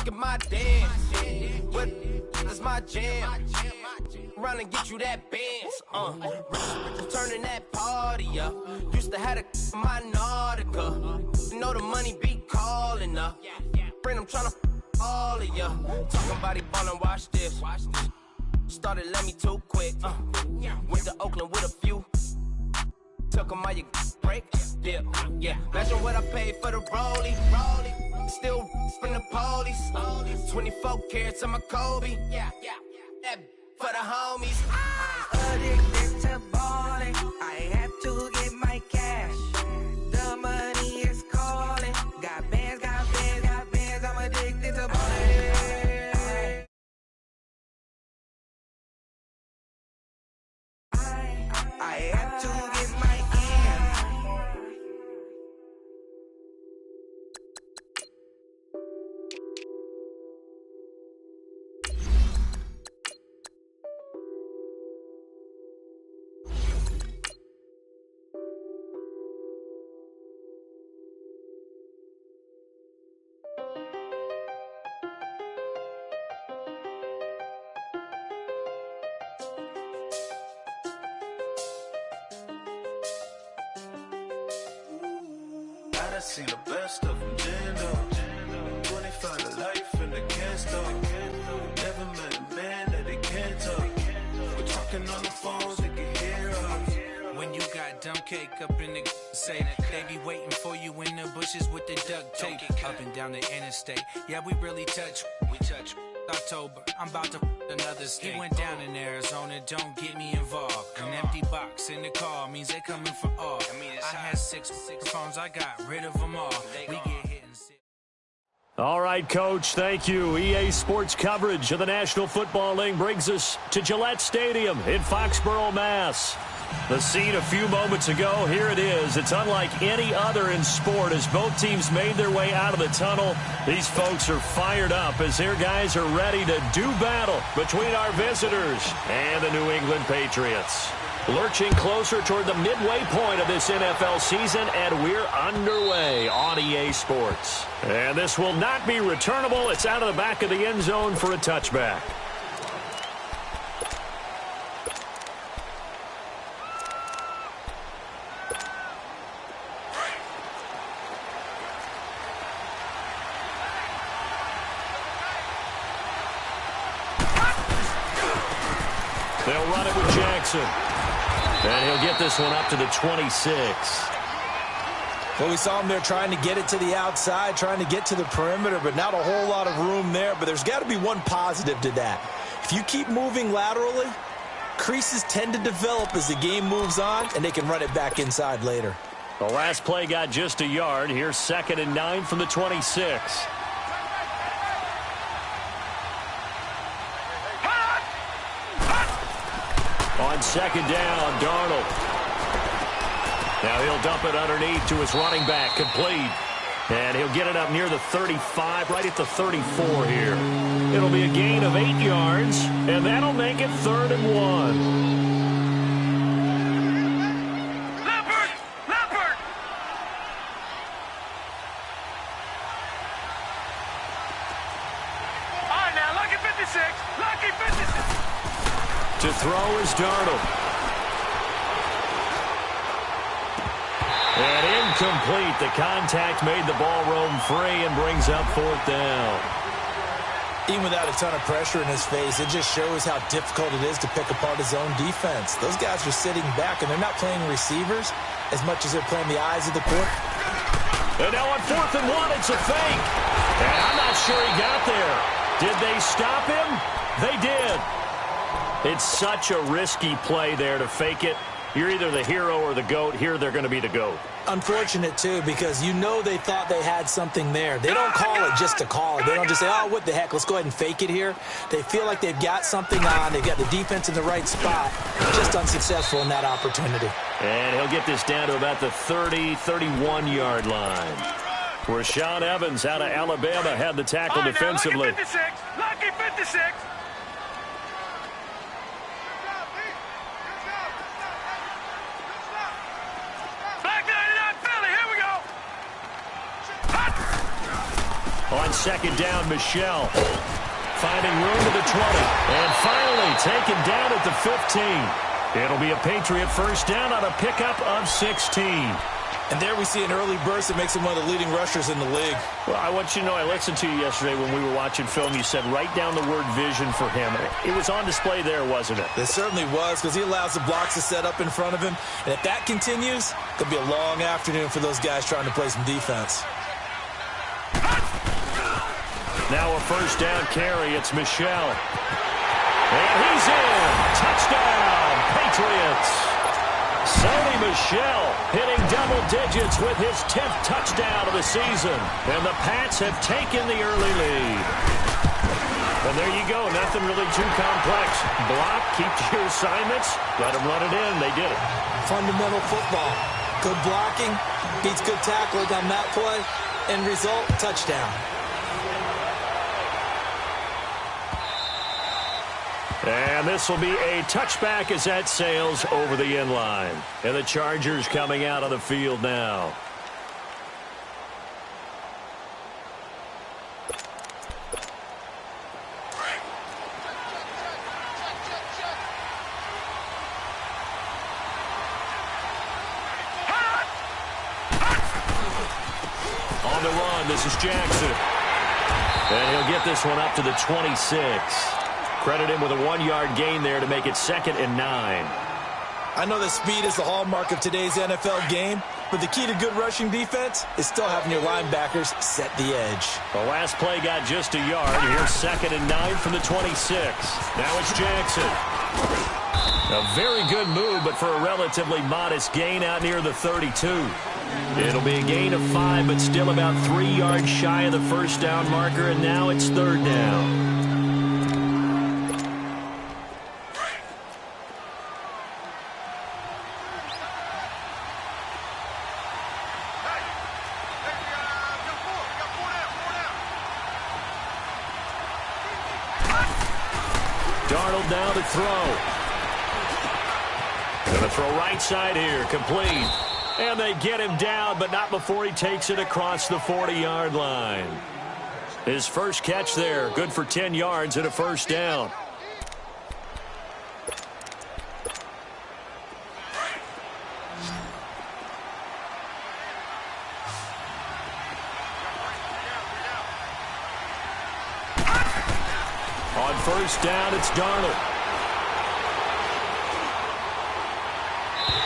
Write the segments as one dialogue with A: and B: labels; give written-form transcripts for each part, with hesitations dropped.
A: at my dance. What is my jam? Run and get you that Benz. Turning that party up. Used to have my Nautica. You know the money be calling up. Friend, I'm tryna all of ya. Talking about it ballin', watch this. Started let me too quick. Went to Oakland with a few. Took 'em all your break. Yeah. Imagine what I paid for the rollie. Still from the police. 24 carats on my Kobe. That for the homies.
B: Addicted to balling. I have to get my cash. The money is calling. Got bands, got bands, got bands. I'm addicted to balling. I have to get my ends.
C: I seen the best of them, Jando. 25 to life and they can't stop. Never met a man that they can't talk. We're talking on the phones, they can hear us.
D: When you got dumb cake up in the say that they be waiting for you in the bushes with the duct tape up and down the interstate. Yeah, we really touch. We touch. October, I'm about to another state. He went down in Arizona, don't get me involved. An empty box in the car means they coming for all. I had six phones, I got rid of them all. We get hit and sit.
E: All right, Coach, thank you. EA Sports coverage of the National Football League brings us to Gillette Stadium in Foxborough, Mass. The scene a few moments ago, here it is. It's unlike any other in sport as both teams made their way out of the tunnel. These folks are fired up as their guys are ready to do battle between our visitors and the New England Patriots. Lurching closer toward the midway point of this NFL season, and we're underway on EA Sports. And this will not be returnable. It's out of the back of the end zone for a touchback. They'll run it with Jackson. And he'll get this one up to the 26.
F: Well, we saw him there trying to get it to the outside, trying to get to the perimeter, but not a whole lot of room there. But there's got to be one positive to that. If you keep moving laterally, creases tend to develop as the game moves on, and they can run it back inside later.
E: The last play got just a yard. Here's 2nd and 9 from the 26. On 2nd down, Darnold. Now he'll dump it underneath to his running back, complete. And he'll get it up near the 35, right at the 34 here. It'll be a gain of 8 yards, and that'll make it 3rd and 1. To throw is Darnold. And incomplete. The contact made the ball roam free and brings up 4th down.
F: Even without a ton of pressure in his face, it just shows how difficult it is to pick apart his own defense. Those guys are sitting back, and they're not playing receivers as much as they're playing the eyes of the court.
E: And now on 4th and 1, it's a fake. And I'm not sure he got there. Did they stop him? They did. It's such a risky play there to fake it. You're either the hero or the GOAT. Here they're going to be the GOAT.
F: Unfortunate, too, because you know they thought they had something there. They don't call it just to call it. They don't just say, oh, what the heck, let's go ahead and fake it here. They feel like they've got something on. They've got the defense in the right spot. Just unsuccessful in that opportunity.
E: And he'll get this down to about the 30, 31-yard line. Rashaan Evans out of Alabama had the tackle defensively.
G: Lucky 56. Lucky 56.
E: On second down, Michelle finding room at the 20. And finally taken down at the 15. It'll be a Patriot first down on a pickup of 16.
F: And there we see an early burst that makes him one of the leading rushers in the league.
E: Well, I want you to know, I listened to you yesterday when we were watching film. You said write down the word vision for him. It was on display there, wasn't it?
F: It certainly was, because he allows the blocks to set up in front of him. And if that continues, it'll be a long afternoon for those guys trying to play some defense.
E: Now a first down carry. It's Michelle. And he's in. Touchdown, Patriots. Sonny Michel hitting double digits with his 10th touchdown of the season. And the Pats have taken the early lead. And there you go. Nothing really too complex. Block, keep to your assignments, let them run it in. They did it.
F: Fundamental football. Good blocking, beats good tackling on that play. End result, touchdown.
E: And this will be a touchback as that sails over the end line. And the Chargers coming out on the field now. On the run, this is Jackson. And he'll get this one up to the 26. Credit him with a 1-yard gain there to make it 2nd and 9.
F: I know that speed is the hallmark of today's NFL game, but the key to good rushing defense is still having your linebackers set the edge.
E: The last play got just a yard. Here's 2nd and 9 from the 26. Now it's Jackson. A very good move, but for a relatively modest gain out near the 32. It'll be a gain of 5, but still about 3 yards shy of the first down marker, and now it's 3rd down. Darnold now to throw. Going to throw right side here, complete. And they get him down, but not before he takes it across the 40-yard line. His first catch there, good for 10 yards and a first down. On first down, it's Darnold.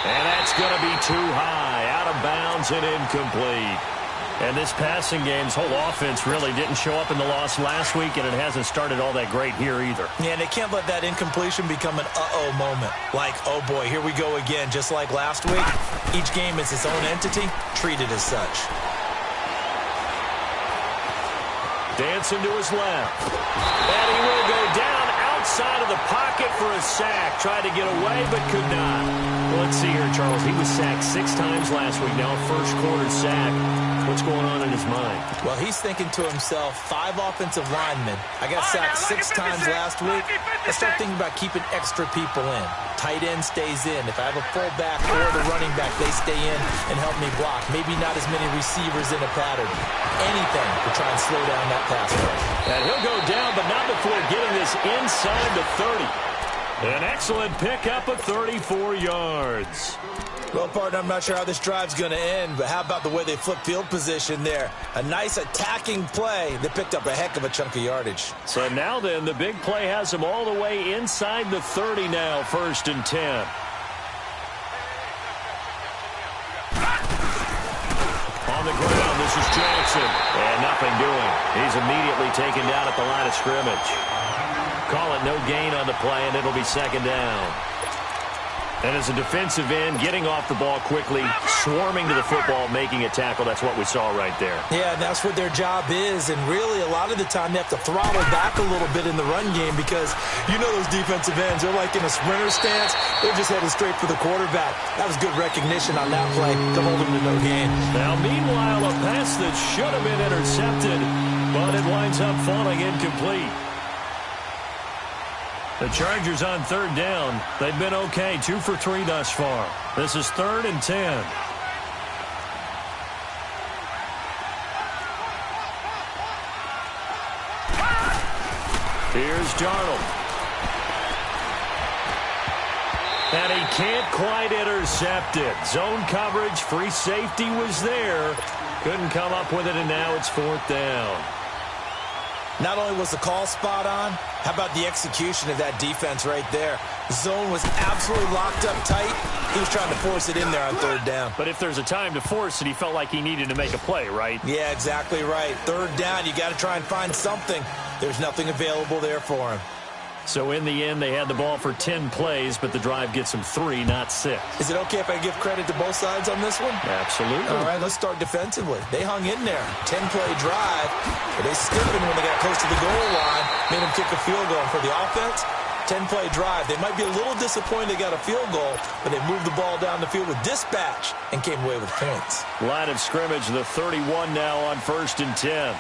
E: And that's going to be too high, out of bounds and incomplete. And this passing game's whole offense really didn't show up in the loss last week, and it hasn't started all that great here either.
F: Yeah, and they can't let that incompletion become an uh-oh moment. Like, oh boy, here we go again, just like last week. Each game is its own entity, treated as such.
E: Dancing to his left. And he will go down outside of the pocket for a sack. Tried to get away, but could not. Well, let's see here, Charles. He was sacked 6 times last week. Now first quarter sack. What's going on in his mind?
F: Well, he's thinking to himself, 5 offensive linemen. I got sacked 6 times last week. I start thinking about keeping extra people in. Tight end stays in. If I have a fullback or the running back, they stay in and help me block. Maybe not as many receivers in a pattern. Anything to try and slow down that pass rush.
E: And he'll go down, but not before getting this inside the 30. An excellent pickup of 34 yards.
F: Well, partner, I'm not sure how this drive's going to end, but how about the way they flip field position there? A nice attacking play that picked up a heck of a chunk of yardage.
E: So now then, the big play has him all the way inside the 30 now, 1st and 10. On the ground, this is Jackson. And nothing doing. He's immediately taken down at the line of scrimmage. Call it no gain on the play, and it'll be 2nd down. And as a defensive end, getting off the ball quickly, swarming to the football, making a tackle, that's what we saw right there.
F: Yeah, and that's what their job is. And really, a lot of the time, they have to throttle back a little bit in the run game because you know those defensive ends, they're like in a sprinter stance. They're just headed straight for the quarterback. That was good recognition on that play to hold him to no gain.
E: Now, meanwhile, a pass that should have been intercepted, but it winds up falling incomplete. The Chargers on 3rd down. They've been okay, 2 for 3 thus far. This is 3rd and 10. Here's Darnold. And he can't quite intercept it. Zone coverage, free safety was there. Couldn't come up with it, and now it's 4th down.
F: Not only was the call spot on, how about the execution of that defense right there? The zone was absolutely locked up tight. He was trying to force it in there on 3rd down.
E: But if there's a time to force it, he felt like he needed to make a play, right?
F: Yeah, exactly right. 3rd down, you got to try and find something. There's nothing available there for him.
E: So in the end, they had the ball for 10 plays, but the drive gets them 3, not 6.
F: Is it okay if I give credit to both sides on this one?
E: Absolutely.
F: All right, let's start defensively. They hung in there. 10-play drive. But they stiffened when they got close to the goal line, made them kick a field goal. And for the offense, 10-play drive. They might be a little disappointed they got a field goal, but they moved the ball down the field with dispatch and came away with points.
E: Line of scrimmage, the 31 now on 1st and 10.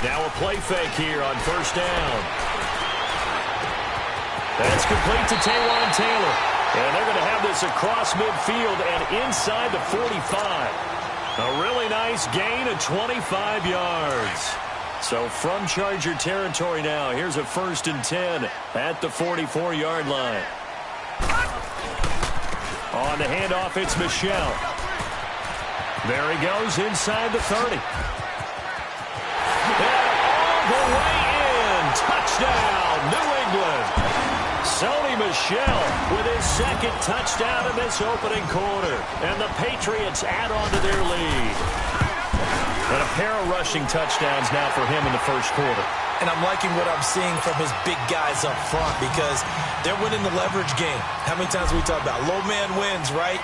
E: Now a play fake here on 1st down. That's complete to Taywan Taylor. And they're going to have this across midfield and inside the 45. A really nice gain of 25 yards. So from Charger territory now, here's a 1st and 10 at the 44-yard line. On the handoff, it's Michel. There he goes inside the 30. The way in. Touchdown, New England. Sony Michel with his 2nd touchdown in this opening quarter. And the Patriots add on to their lead. And a pair of rushing touchdowns now for him in the 1st quarter.
F: And I'm liking what I'm seeing from his big guys up front because they're winning the leverage game. How many times have we talked about low man wins, right?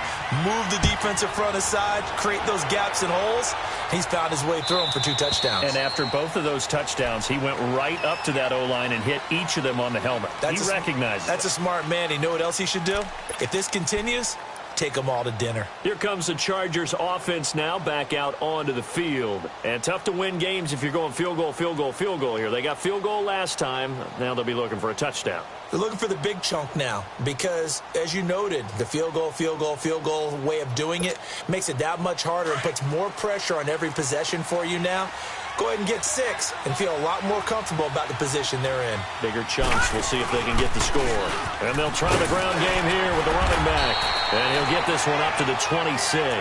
F: Move the defensive front aside, create those gaps and holes. He's found his way through them for 2 touchdowns.
E: And after both of those touchdowns, he went right up to that O-line and hit each of them on the helmet. He recognized it.
F: That's a smart man. You know what else he should do? If this continues, take them all to dinner.
E: Here comes the Chargers offense now back out onto the field. And tough to win games if you're going field goal, field goal, field goal here. They got field goal last time. Now they'll be looking for a touchdown.
F: They're looking for the big chunk now because, as you noted, the field goal way of doing it makes it that much harder and puts more pressure on every possession for you now. Go ahead and get 6 and feel a lot more comfortable about the position they're in.
E: Bigger chunks. We'll see if they can get the score. And they'll try the ground game here with the running back. And he'll get this one up to the 26.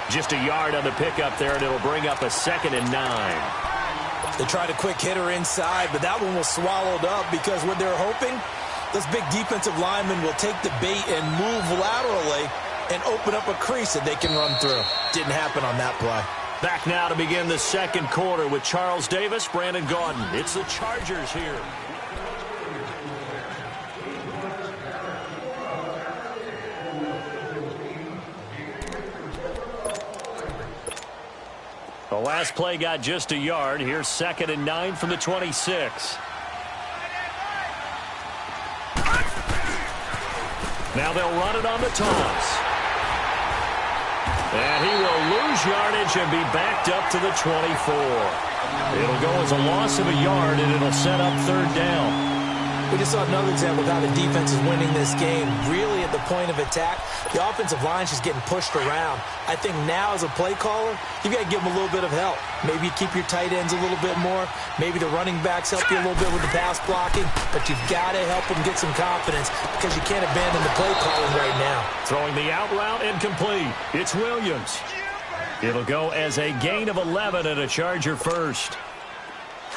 E: Just a yard on the pickup there, and it'll bring up a 2nd and 9.
F: They tried a quick hitter inside, but that one was swallowed up because what they're hoping, those big defensive linemen will take the bait and move laterally and open up a crease that they can run through. Didn't happen on that play.
E: Back now to begin the 2nd quarter with Charles Davis, Brandon Gaudin. It's the Chargers here. The last play got just a yard. Here's 2nd and 9 from the 26. Now they'll run it on the toss. And he will lose yardage and be backed up to the 24. It'll go as a loss of a yard, and it'll set up 3rd down.
F: We just saw another example of how the defense is winning this game. Really at the point of attack, the offensive line's just getting pushed around. I think now as a play caller, you've got to give them a little bit of help. Maybe keep your tight ends a little bit more. Maybe the running backs help you a little bit with the pass blocking. But you've got to help them get some confidence because you can't abandon the play calling right now.
E: Throwing the out route incomplete. It's Williams. It'll go as a gain of 11 and a Charger first.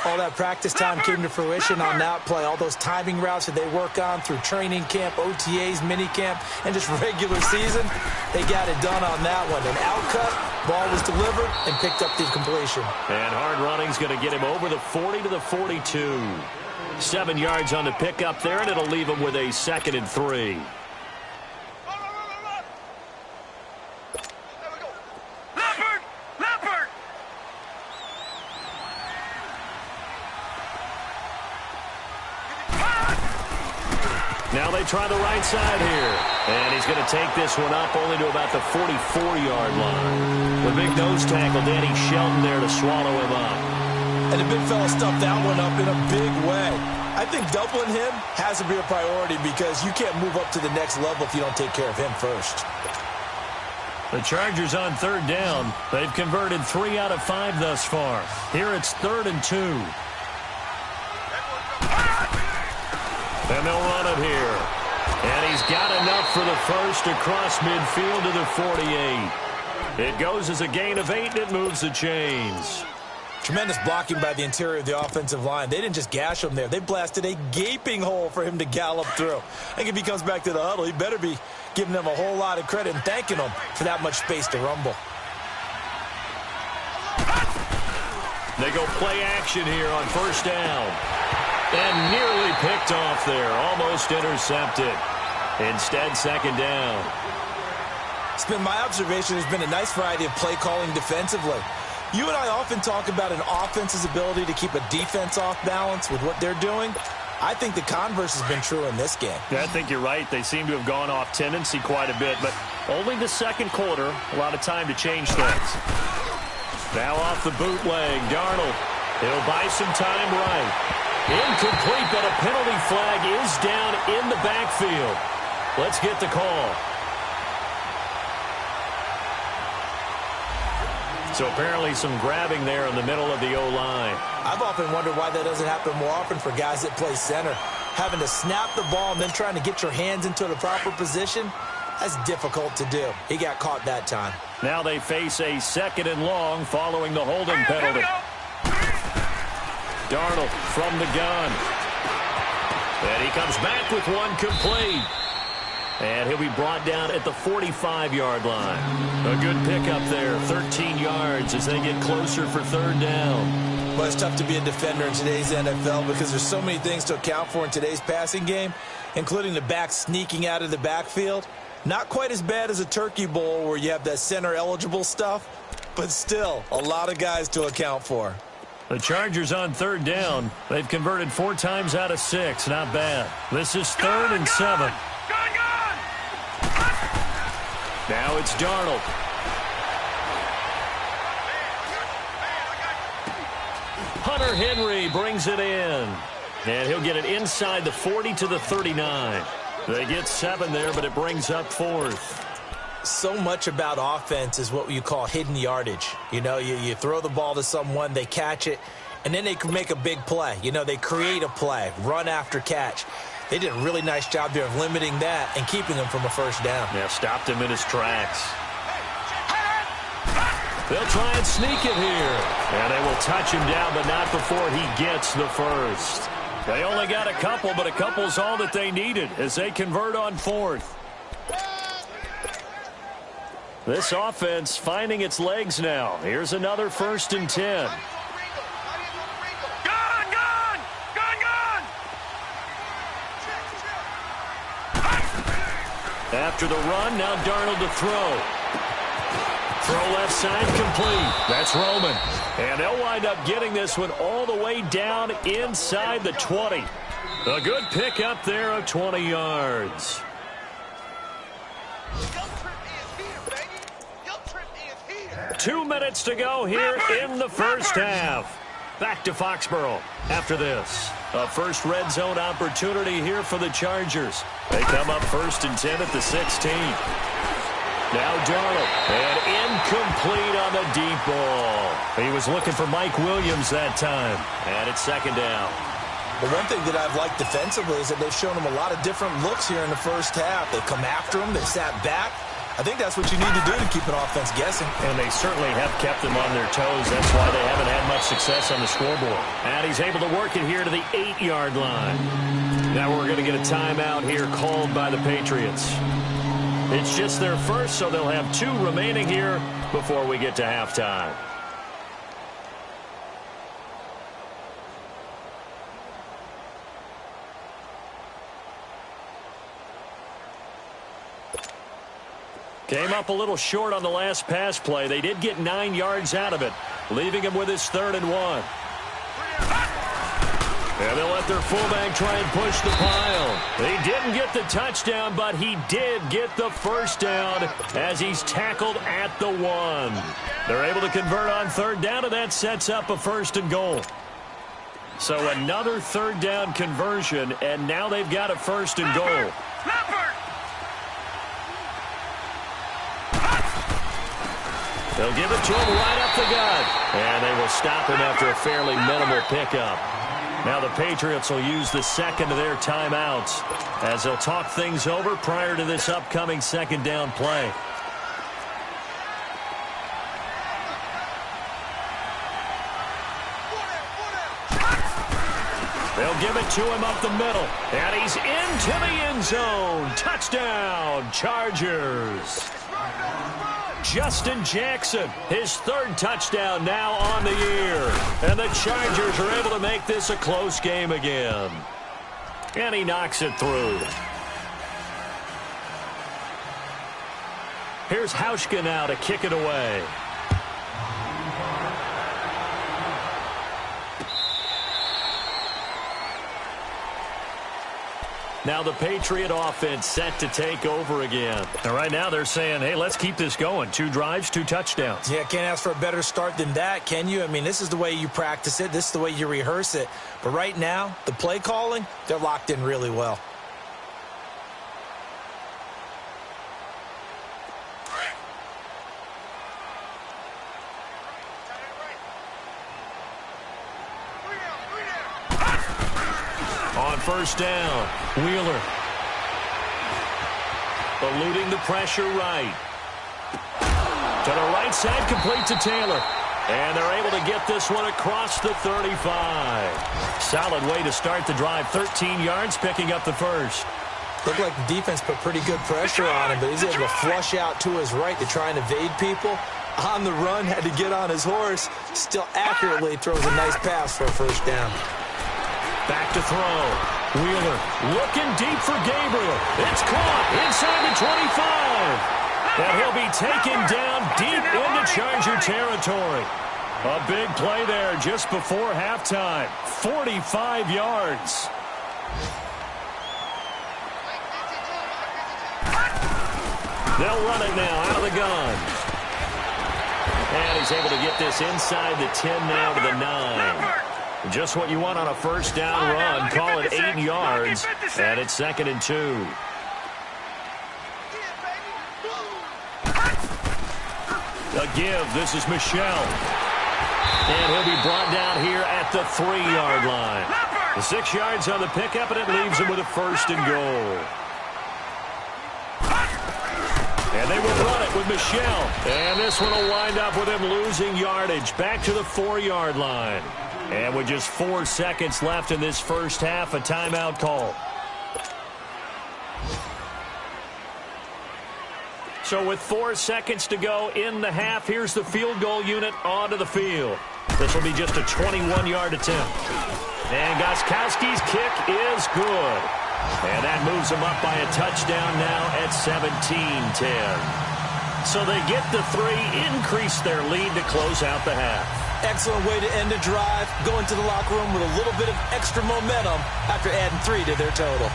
F: All that practice time came to fruition on that play. All those timing routes that they work on through training camp, OTAs, minicamp, and just regular season, they got it done on that one. An out-cut, ball was delivered, and picked up the completion.
E: And hard running's going to get him over the 40 to the 42. 7 yards on the pickup there, and it'll leave him with a 2nd and 3. Now they try the right side here. And he's going to take this one up only to about the 44-yard line. The big nose tackle, Danny Shelton, there to swallow him up.
F: And the big fella stuffed that one up in a big way. I think doubling him has to be a priority because you can't move up to the next level if you don't take care of him first.
E: The Chargers on third down. They've converted 3 out of 5 thus far. Here it's 3rd and 2. And they'll run it here. And he's got enough for the first across midfield to the 48. It goes as a gain of 8, and it moves the chains.
F: Tremendous blocking by the interior of the offensive line. They didn't just gash him there. They blasted a gaping hole for him to gallop through. I think if he comes back to the huddle, he better be giving them a whole lot of credit and thanking them for that much space to rumble.
E: They go play action here on first down. And nearly picked off there. Almost intercepted. Instead, second down.
F: It's been my observation there's been a nice variety of play calling defensively. You and I often talk about an offense's ability to keep a defense off balance with what they're doing. I think the converse has been true in this game.
E: Yeah, I think you're right. They seem to have gone off tendency quite a bit, but only the second quarter. A lot of time to change things. Now off the bootleg, Darnold. He'll buy some time right. Incomplete, but a penalty flag is down in the backfield. Let's get the call. So apparently some grabbing there in the middle of the O-line.
F: I've often wondered why that doesn't happen more often for guys that play center. Having to snap the ball and then trying to get your hands into the proper position, that's difficult to do. He got caught that time.
E: Now they face a 2nd and long following the holding penalty. Darnold from the gun. And he comes back with one complete. And he'll be brought down at the 45-yard line. A good pickup there, 13 yards as they get closer for 3rd down.
F: Well, it's tough to be a defender in today's NFL because there's so many things to account for in today's passing game, including the back sneaking out of the backfield. Not quite as bad as a turkey bowl where you have that center-eligible stuff, but still a lot of guys to account for.
E: The Chargers on 3rd down. They've converted 4 times out of 6. Not bad. This is 3rd and 7. Now it's Darnold. Hunter Henry brings it in. And he'll get it inside the 40 to the 39. They get 7 there, but it brings up 4th.
F: So much about offense is what you call hidden yardage. You know, you throw the ball to someone, they catch it, and then they can make a big play. You know, they create a play, run after catch. They did a really nice job there of limiting that and keeping him from a first down.
E: Yeah, stopped him in his tracks. They'll try and sneak it here. And they will touch him down, but not before he gets the first. They only got a couple, but a couple's all that they needed as they convert on 4th. This offense finding its legs now. Here's another 1st and 10. After the run, now Darnold to throw. Throw left side complete. That's Roman. And they'll wind up getting this one all the way down inside the 20. A good pick up there of 20 yards. 2 minutes to go here in the first half. Back to Foxborough after this. A first red zone opportunity here for the Chargers. They come up 1st and 10 at the 16. Now Darnold. And incomplete on the deep ball. He was looking for Mike Williams that time. And it's 2nd down.
F: But one thing that I've liked defensively is that they've shown him a lot of different looks here in the first half. They come after him. They sat back. I think that's what you need to do to keep an offense guessing.
E: And they certainly have kept them on their toes. That's why they haven't had much success on the scoreboard. And he's able to work it here to the 8-yard line. Now we're going to get a timeout here called by the Patriots. It's just their first, so they'll have 2 remaining here before we get to halftime. Came up a little short on the last pass play. They did get 9 yards out of it, leaving him with his 3rd and 1. And they'll let their fullback try and push the pile. He didn't get the touchdown, but he did get the first down as he's tackled at the 1. They're able to convert on 3rd down, and that sets up a 1st and goal. So another 3rd down conversion, and now they've got a 1st and goal. They'll give it to him right up the gut. And they will stop him after a fairly minimal pickup. Now the Patriots will use the second of their timeouts as they'll talk things over prior to this upcoming second down play. They'll give it to him up the middle. And he's into the end zone. Touchdown, Chargers. Justin Jackson, his third touchdown now on the year. And the Chargers are able to make this a close game again. And he knocks it through. Here's Hauschka now to kick it away. Now the Patriot offense set to take over again. And right now they're saying, hey, let's keep this going. 2 drives, 2 touchdowns.
F: Yeah, can't ask for a better start than that, can you? I mean, this is the way you practice it. This is the way you rehearse it. But right now, the play calling, they're locked in really well.
E: On first down, Wheeler. Eluding the pressure right. To the right side, complete to Taylor. And they're able to get this one across the 35. Solid way to start the drive. 13 yards, picking up the first.
F: Looked like the defense put pretty good pressure on him, but he's able to flush out to his right to try and evade people. On the run, had to get on his horse. Still accurately throws a nice pass for a first down.
E: Back to throw. Wheeler looking deep for Gabriel. It's caught inside the 25. And he'll be taken down deep into Charger territory. A big play there just before halftime. 45 yards. They'll run it now out of the gun. And he's able to get this inside the 10 now to the 9. Just what you want on a first down run. Call it 8 yards. And it's 2nd and 2. A give. This is Michel. And he'll be brought down here at the 3-yard line. The 6 yards on the pickup, and it leaves him with a 1st and goal. And they will run it with Michel. And this one will wind up with him losing yardage. Back to the 4-yard line. And with just 4 seconds left in this first half, a timeout call. So with 4 seconds to go in the half, here's the field goal unit onto the field. This will be just a 21-yard attempt. And Gostkowski's kick is good. And that moves them up by a touchdown now at 17-10. So they get the 3, increase their lead to close out the half.
F: Excellent way to end a drive. Go into the locker room with a little bit of extra momentum after adding 3 to their total.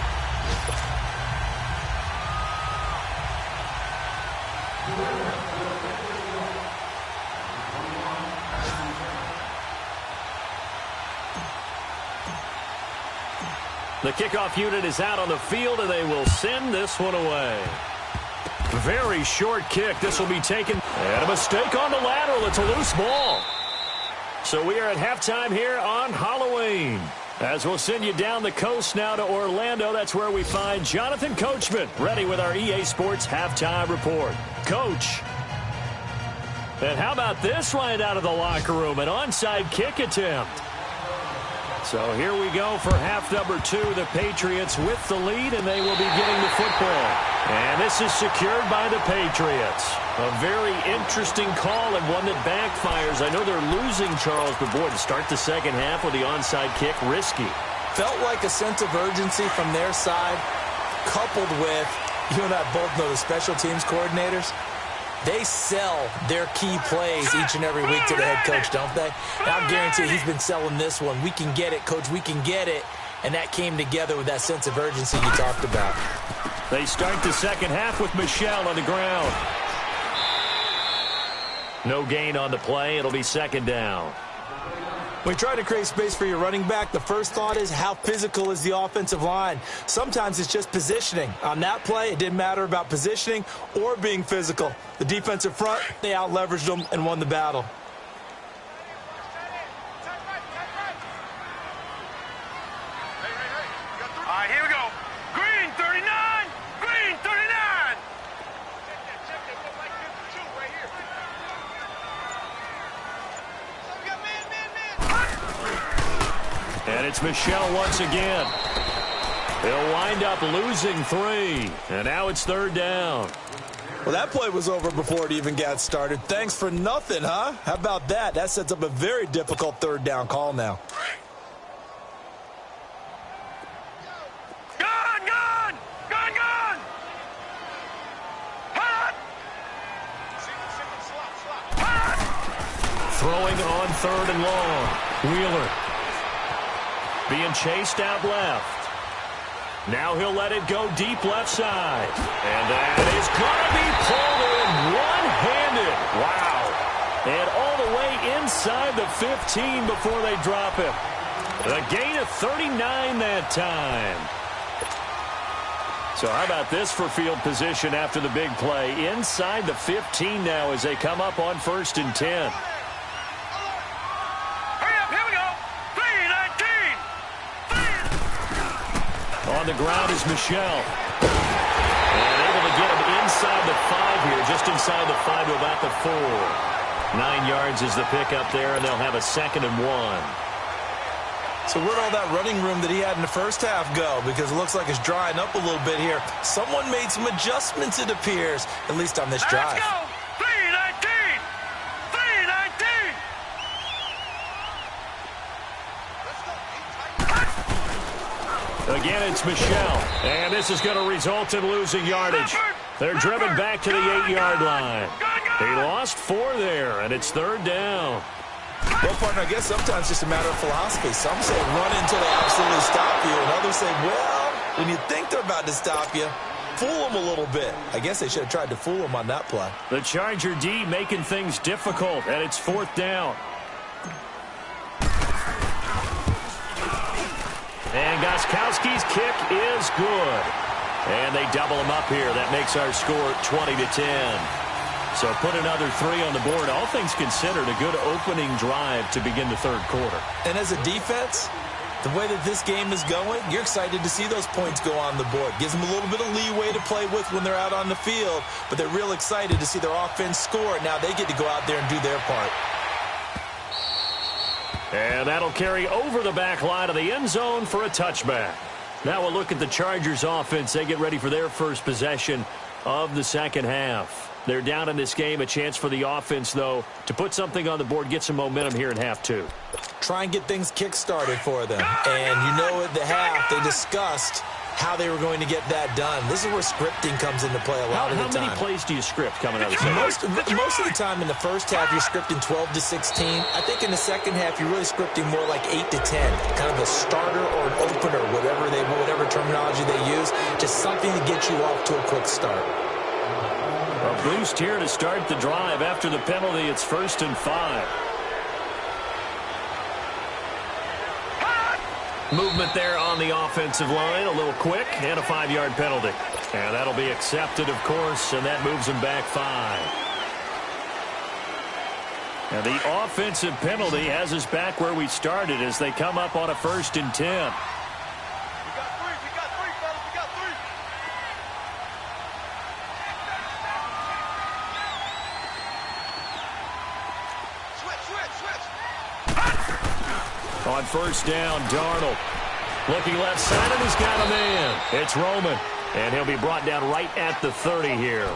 E: The kickoff unit is out on the field, and they will send this one away. Very short kick. This will be taken. And a mistake on the lateral. It's a loose ball. So we are at halftime here on Halloween. As we'll send you down the coast now to Orlando. That's where we find Jonathan Coachman ready with our EA Sports halftime report. Coach. And how about this right out of the locker room? An onside kick attempt. So here we go for half number 2. The Patriots with the lead, and they will be getting the football. And this is secured by the Patriots. A very interesting call and one that backfires. I know they're losing, Charles, but boy, to start the second half with the onside kick, risky.
F: Felt like a sense of urgency from their side, coupled with, you and I both know the special teams coordinators. They sell their key plays each and every week to the head coach, don't they? And I'll guarantee he's been selling this one. We can get it, coach, we can get it. And that came together with that sense of urgency you talked about.
E: They start the second half with Michel on the ground. No gain on the play. It'll be 2nd down.
F: When you try to create space for your running back, the first thought is how physical is the offensive line? Sometimes it's just positioning. On that play, it didn't matter about positioning or being physical. The defensive front, they out-leveraged them and won the battle.
G: All right, here we go. Green 39! Green 39!
E: And it's Michel once again. He'll wind up losing 3. And now it's third down.
F: Well, that play was over before it even got started. Thanks for nothing, huh? How about that? That sets up a very difficult third down call now.
G: Gun! Gun! Gun! Gun! Hot! Hot!
E: Throwing on third and long. Wheeler being chased out left. Now he'll let it go deep left side. And that is going to be pulled in one-handed. Wow. And all the way inside the 15 before they drop him. The gain of 39 that time. So how about this for field position after the big play? Inside the 15 now as they come up on 1st and 10. On the ground is Michel. And able to get him inside the 5 here, just inside the 5 to about the 4. 9 yards is the pickup there, and they'll have a 2nd and 1.
F: So where'd all that running room that he had in the first half go? Because it looks like it's drying up a little bit here. Someone made some adjustments, it appears, at least on this drive.
G: Let's go! 319! 319!
E: Again, it's Michel. And this is going to result in losing yardage. They're driven back to the 8-yard line. He lost 4 there, and it's third down.
F: Well, partner, I guess sometimes it's just a matter of philosophy. Some say run until they absolutely stop you, and others say, well, when you think they're about to stop you, fool them a little bit. I guess they should have tried to fool them on that play.
E: The Charger D making things difficult, and it's 4th down. And Gostkowski's kick is good. And they double him up here. That makes our score 20-10. So put another 3 on the board. All things considered, a good opening drive to begin the third quarter.
F: And as a defense, the way that this game is going, you're excited to see those points go on the board. Gives them a little bit of leeway to play with when they're out on the field, but they're real excited to see their offense score. Now they get to go out there and do their part.
E: And that'll carry over the back line of the end zone for a touchback. Now we'll look at the Chargers offense. They get ready for their first possession of the second half. They're down in this game. A chance for the offense, though, to put something on the board, get some momentum here in half 2.
F: Try and get things kick-started for them. And you know at the half, they discussed how they were going to get that done. This is where scripting comes into play a lot of the time.
E: How many plays do you script coming out of the second half?
F: Most of the time in the first half, you're scripting 12 to 16. I think in the second half, you're really scripting more like 8 to 10. Kind of a starter or an opener, whatever terminology they use. Just something to get you off to a quick start.
E: A boost here to start the drive. After the penalty, it's 1st and 5. Movement there on the offensive line, a little quick, and a 5-yard penalty. And that'll be accepted, of course, and that moves them back 5. And the offensive penalty has us back where we started as they come up on a 1st and 10. On 1st down, Darnold looking left side, and he's got a man. It's Roman, and he'll be brought down right at the 30 here.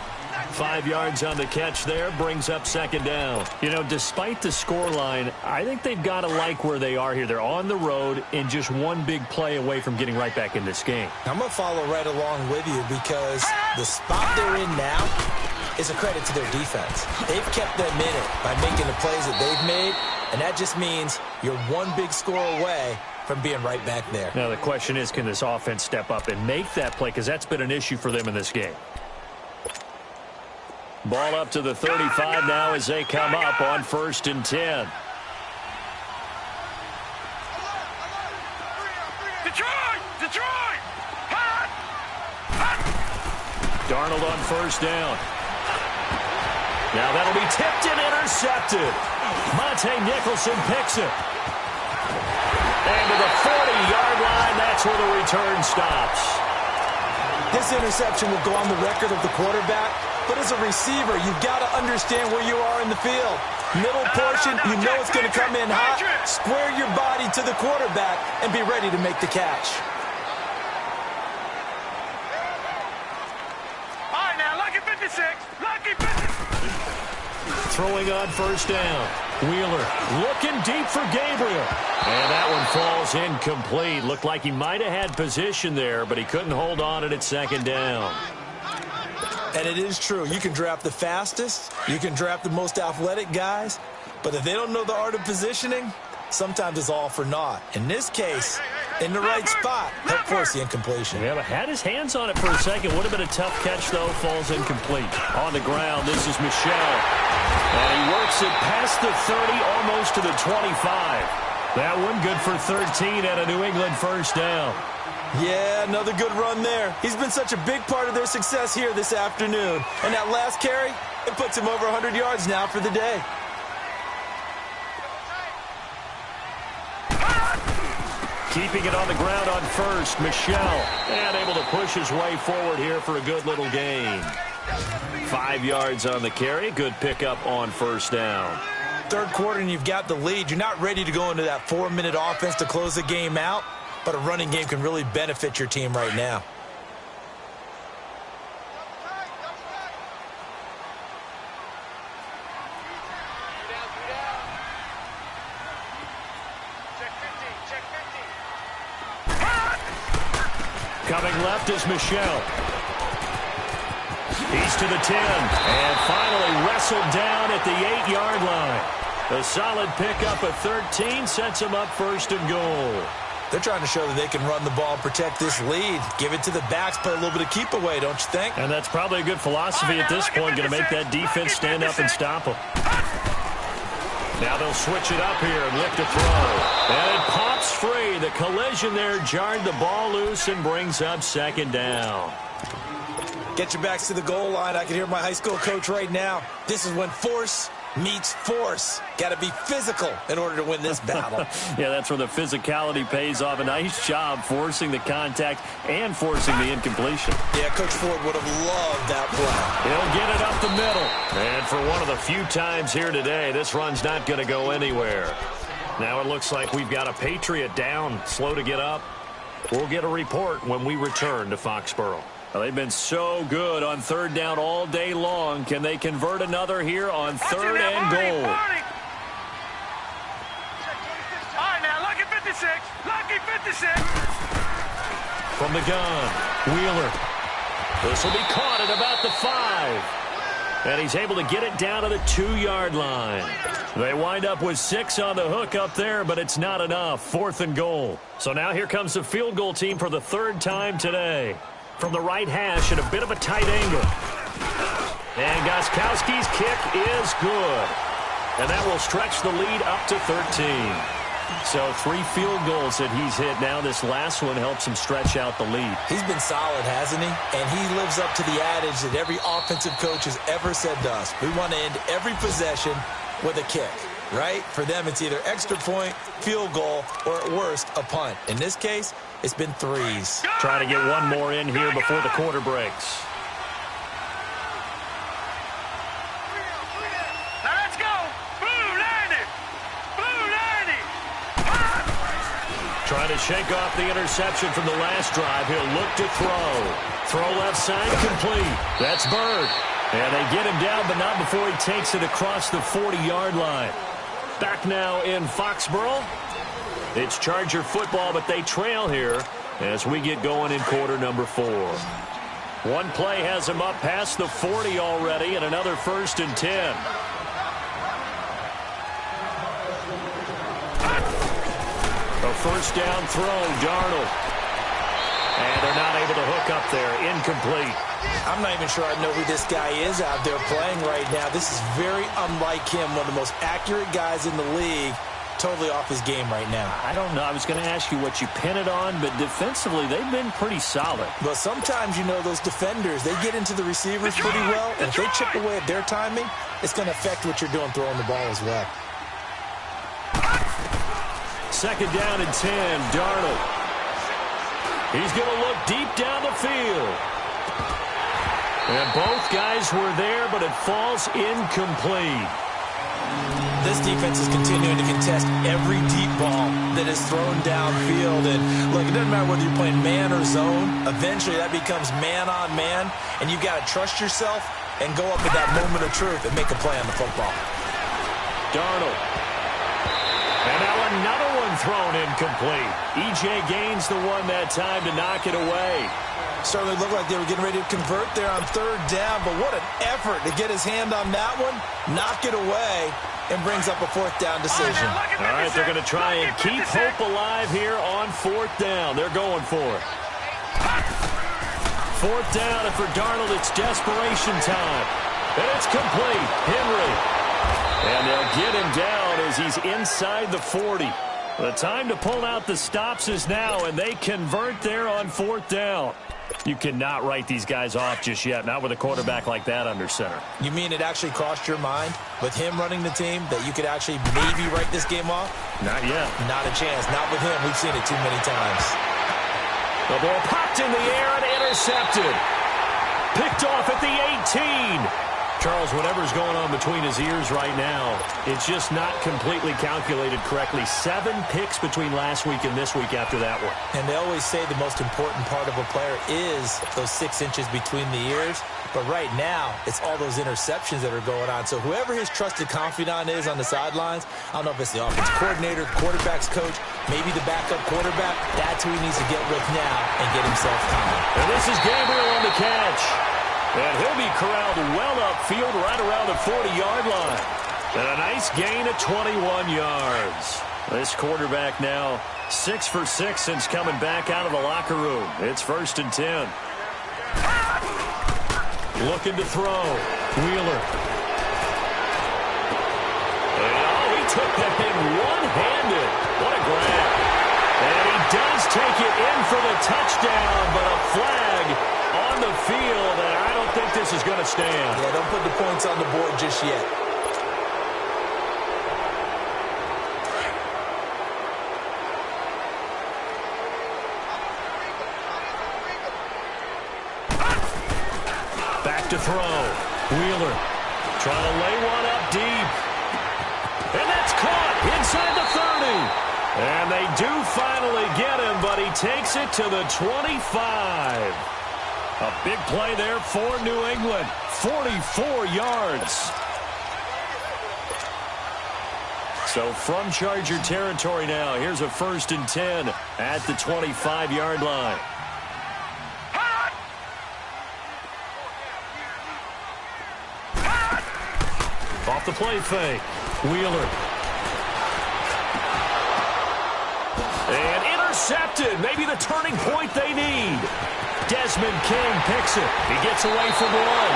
E: 5 yards on the catch there, brings up 2nd down. You know, despite the scoreline, I think they've got to like where they are here. They're on the road and just one big play away from getting right back in this game.
F: I'm going to follow right along with you because the spot they're in now is a credit to their defense. They've kept them in it by making the plays that they've made, and that just means you're one big score away from being right back there.
E: Now the question is, can this offense step up and make that play? Because that's been an issue for them in this game. Ball up to the 35 now as they come up on 1st and 10.
G: Detroit! Detroit! Hot! Hot!
E: Darnold on first down. Now that'll be tipped and intercepted. Monte Nicholson picks it. And to the 40-yard line, that's where the return stops.
F: This interception will go on the record of the quarterback, but as a receiver, you've got to understand where you are in the field. Middle portion, you know it's going to come in hot. Square your body to the quarterback and be ready to make the catch.
G: All right, now, lucky 56. Lucky 56.
E: Throwing on first down. Wheeler looking deep for Gabriel. And that one falls incomplete. Looked like he might have had position there, but he couldn't hold on at second down.
F: And it is true. You can draft the fastest. You can draft the most athletic guys. But if they don't know the art of positioning, sometimes it's all for naught. In this case, in the right spot, help force the incompletion.
E: Yeah, but had his hands on it for a second. Would have been a tough catch, though. Falls incomplete. On the ground, this is Michel. And he works it past the 30, almost to the 25. That one good for 13 at a New England first down.
F: Yeah, another good run there. He's been such a big part of their success here this afternoon. And that last carry, it puts him over 100 yards now for the day.
E: Keeping it on the ground on first, Michel. And able to push his way forward here for a good little gain. 5 yards on the carry. Good pickup on first down.
F: Third quarter and you've got the lead. You're not ready to go into that 4-minute offense to close the game out, but a running game can really benefit your team right now.
E: Coming left is Michel. He's to the 10, and finally wrestled down at the 8-yard line. A solid pickup of 13 sets him up first and goal.
F: They're trying to show that they can run the ball and protect this lead. Give it to the backs, play a little bit of keep away, don't you think?
E: And that's probably a good philosophy at this point, going to make that defense stand up and stop them. Now they'll switch it up here and look to throw. And it pops free. The collision there jarred the ball loose and brings up second down.
F: Get your backs to the goal line. I can hear my high school coach right now. This is when force meets force. Got to be physical in order to win this battle.
E: Yeah, that's where the physicality pays off. A nice job forcing the contact and forcing the incompletion.
F: Yeah, Coach Ford would have loved that play.
E: He'll get it up the middle. And for one of the few times here today, this run's not going to go anywhere. Now it looks like we've got a Patriot down, slow to get up. We'll get a report when we return to Foxborough. Well, they've been so good on third down all day long. Can they convert another here on third and goal?
G: All right, now, lucky 56. Lucky 56.
E: From the gun, Wheeler. This will be caught at about the 5. And he's able to get it down to the 2-yard line. They wind up with 6 on the hook up there, but it's not enough. 4th and goal. So now here comes the field goal team for the 3rd time today. From the right hash at a bit of a tight angle. And Gostkowski's kick is good. And that will stretch the lead up to 13. So 3 field goals that he's hit now. This last one helps him stretch out the lead.
F: He's been solid, hasn't he? And he lives up to the adage that every offensive coach has ever said to us. We want to end every possession with a kick, right? For them, it's either extra point, field goal, or at worst, a punt. In this case, it's been 3s.
E: Trying to get one more in here before the quarter breaks.
G: Now let's go. Blue 90. Blue 90.
E: Trying to shake off the interception from the last drive. He'll look to throw. Throw left side complete. That's Bird. And they get him down, but not before he takes it across the 40-yard line. Back now in Foxborough. It's Charger football, but they trail here as we get going in quarter number 4. One play has them up past the 40 already, and another 1st and 10. A first down throw, Darnold. And they're not able to hook up there. Incomplete.
F: I'm not even sure I know who this guy is out there playing right now. This is very unlike him, one of the most accurate guys in the league. totally off his game right now.
E: I don't know. I was going to ask you what you pin it on, but defensively, they've been pretty solid.
F: Well, sometimes, those defenders, they get into the receivers pretty well, and if they chip away at their timing, it's going to affect what you're doing throwing the ball as well.
E: Second down and 10, Darnold. He's going to look deep down the field. And both guys were there, but it falls incomplete.
F: This defense is continuing to contest every deep ball that is thrown downfield. And, look, it doesn't matter whether you're playing man or zone. Eventually, that becomes man on man. And you've got to trust yourself and go up at that moment of truth and make a play on the football.
E: Darnold. And now another one thrown incomplete. E.J. Gaines the one that time to knock it away.
F: Certainly looked like they were getting ready to convert there on third down, but what an effort to get his hand on that one, knock it away, and brings up a fourth down decision.
E: All right, they're going to try and keep hope alive here on fourth down. They're going for it. Fourth down, and for Darnold, it's desperation time. And it's complete. Henry. And they'll get him down as he's inside the 40. The time to pull out the stops is now, and they convert there on fourth down. You cannot write these guys off just yet, not with a quarterback like that under center.
F: You mean it actually crossed your mind with him running the team that you could actually maybe write this game off?
E: Not yet.
F: Not a chance. Not with him. We've seen it too many times.
E: The ball popped in the air and intercepted. Picked off at the 18. Charles, whatever's going on between his ears right now, it's just not completely calculated correctly. 7 picks between last week and this week after that one.
F: And they always say the most important part of a player is those 6 inches between the ears. But right now, it's all those interceptions that are going on. So whoever his trusted confidant is on the sidelines, I don't know if it's the offense coordinator, quarterback's coach, maybe the backup quarterback, that's who he needs to get with now and get himself calm.
E: And this is Gabriel on the catch. And he'll be corralled well upfield right around the 40-yard line. And a nice gain of 21 yards. This quarterback now 6 for 6 since coming back out of the locker room. It's 1st and 10. Looking to throw. Wheeler. And he took that thing one-handed. What a grab. And he does take it in for the touchdown, but a flag on the field, and I don't think this is going to stand.
F: Yeah, don't put the points on the board just yet.
E: Back to throw. Wheeler trying to lay one up deep. And that's caught inside the 30. And they do finally get him, but he takes it to the 25. A big play there for New England. 44 yards. So from Charger territory now, here's a 1st and 10 at the 25-yard line. Off the play fake. Wheeler. And intercepted. Maybe the turning point they need. Desmond King picks it. He gets away from one.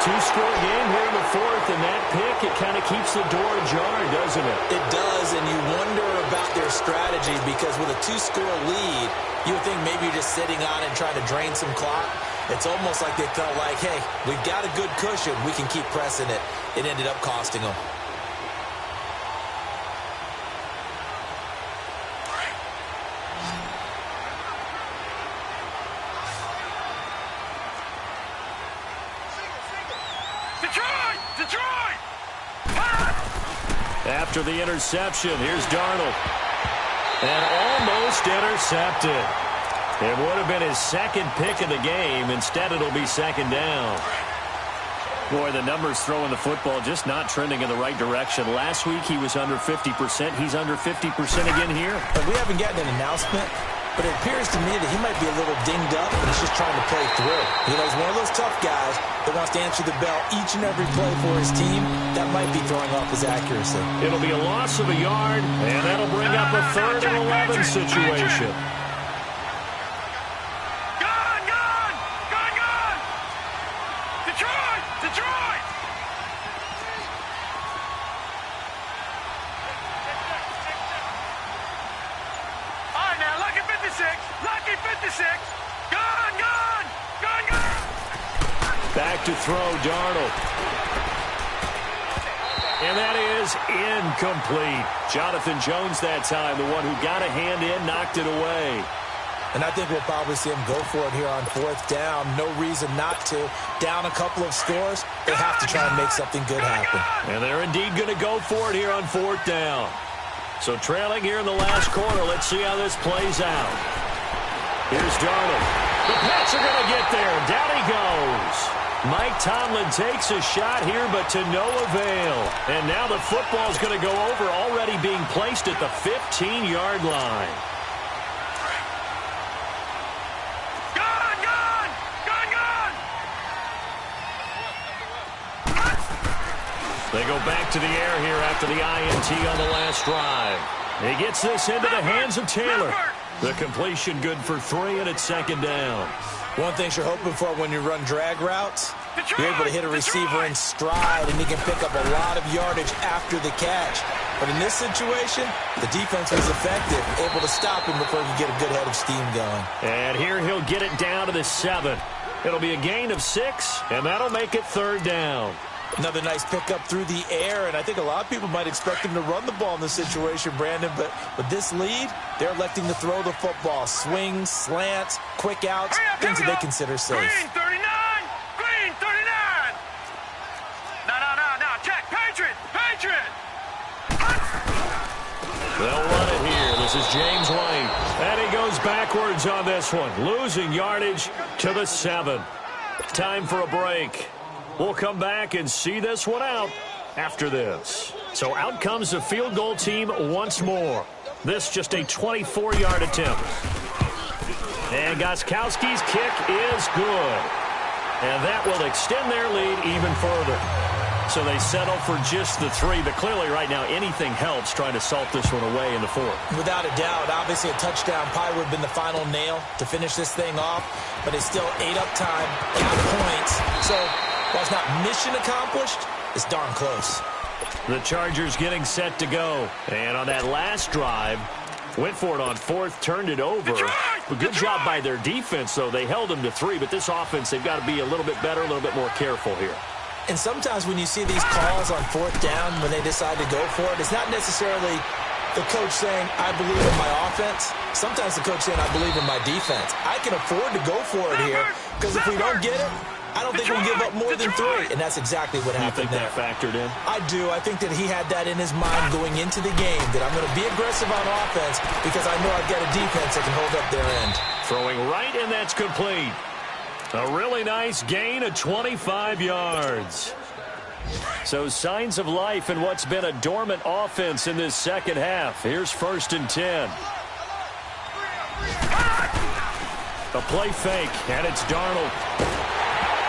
E: 2-score game here in the 4th, and that pick, it kind of keeps the door ajar, doesn't it?
F: It does, and you wonder about their strategy because with a 2-score lead, you would think maybe you're just sitting on it and trying to drain some clock. It's almost like they felt like, hey, we've got a good cushion. We can keep pressing it. It ended up costing them.
G: Detroit!
E: After the interception, here's Darnold. And almost intercepted. It would have been his 2nd pick of the game. Instead, it'll be 2nd down. Boy, the numbers throwing the football just not trending in the right direction. Last week, he was under 50%. He's under 50% again here.
F: But we haven't gotten an announcement, but it appears to me that he might be a little dinged up, and he's just trying to play through. He's one of those tough guys that wants to answer the bell each and every play for his team. That might be throwing off his accuracy.
E: It'll be a loss of a yard, and that'll bring up a 3rd and 11 situation.
G: Detroit!
E: to throw, Darnold. And that is incomplete. Jonathan Jones that time, the one who got a hand in, knocked it away.
F: And I think we'll probably see him go for it here on 4th down. No reason not to. Down a couple of scores, they have to try and make something good happen.
E: And they're indeed going to go for it here on 4th down. So trailing here in the last quarter, let's see how this plays out. Here's Darnold. The Pats are going to get there. Down he goes. Mike Tomlin takes a shot here, but to no avail. And now the football's going to go over, already being placed at the 15-yard line. They go back to the air here after the INT on the last drive. He gets this into the hands of Taylor. The completion good for 3, and it's 2nd down.
F: One thing you're hoping for when you run drag routes, you're able to hit a receiver in stride, and he can pick up a lot of yardage after the catch. But in this situation, the defense was effective, able to stop him before he could get a good head of steam going.
E: And here he'll get it down to the 7. It'll be a gain of 6, and that'll make it 3rd down.
F: Another nice pickup through the air, and I think a lot of people might expect him to run the ball in this situation, Brandon, but with this lead, they're electing to throw the football. Swings, slants, quick outs, things that they consider safe.
G: Green 39! Green 39! No, check! Patriot!
E: They'll run it here. This is James White, and he goes backwards on this one, losing yardage to the 7. Time for a break. We'll come back and see this one out after this. So out comes the field goal team once more. This just a 24-yard attempt. And Gostkowski's kick is good. And that will extend their lead even further. So they settle for just the 3. But clearly right now anything helps trying to salt this one away in the 4th.
F: Without a doubt, obviously a touchdown probably would have been the final nail to finish this thing off. But it's still 8 up time, 8 points. So while it's not mission accomplished, it's darn close.
E: The Chargers getting set to go. And on that last drive, went for it on 4th, turned it over. A good job by their defense, though. They held them to 3, but this offense, they've got to be a little bit better, a little bit more careful here.
F: And sometimes when you see these calls on 4th down, when they decide to go for it, it's not necessarily the coach saying, I believe in my offense. Sometimes the coach saying, I believe in my defense. I can afford to go for it here, because if we don't get it, I don't think we'll give up more than 3, and that's exactly what happened there.
E: You think that factored in?
F: I do. I think that he had that in his mind going into the game, that I'm going to be aggressive on offense because I know I've got a defense that can hold up their end.
E: Throwing right, and that's complete. A really nice gain of 25 yards. So signs of life in what's been a dormant offense in this second half. Here's 1st and 10. A play fake, and it's Darnold.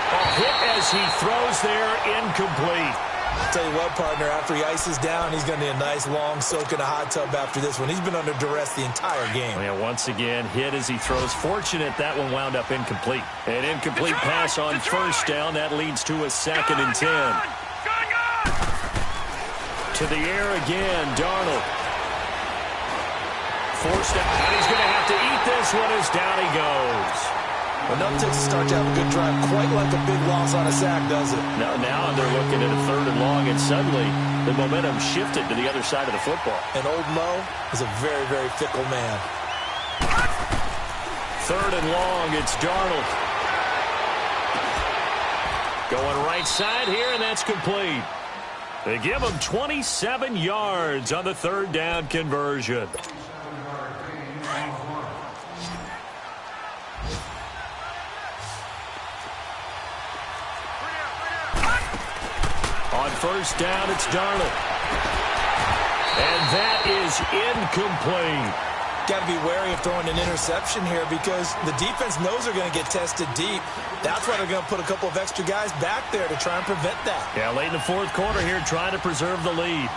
E: A hit as he throws there, incomplete.
F: I'll tell you what, partner, after he ices down, he's going to need a nice long soak in a hot tub after this one. He's been under duress the entire game.
E: Yeah, once again, hit as he throws. Fortunate that one wound up incomplete. An incomplete pass on 1st down. That leads to a 2nd and 10. To the air again, Darnold. Forced out, and he's going to have to eat this one as down he goes.
F: Enough to start to have a good drive, quite like a big loss on a sack, does it?
E: Now they're looking at a 3rd and long, and suddenly the momentum shifted to the other side of the football.
F: And old Mo is a very, very fickle man.
E: 3rd and long, it's Darnold. Going right side here, and that's complete. They give him 27 yards on the 3rd down conversion. On 1st down, it's Darnold. And that is incomplete.
F: Got to be wary of throwing an interception here because the defense knows they're going to get tested deep. That's why they're going to put a couple of extra guys back there to try and prevent that.
E: Yeah, late in the 4th quarter here, trying to preserve the lead.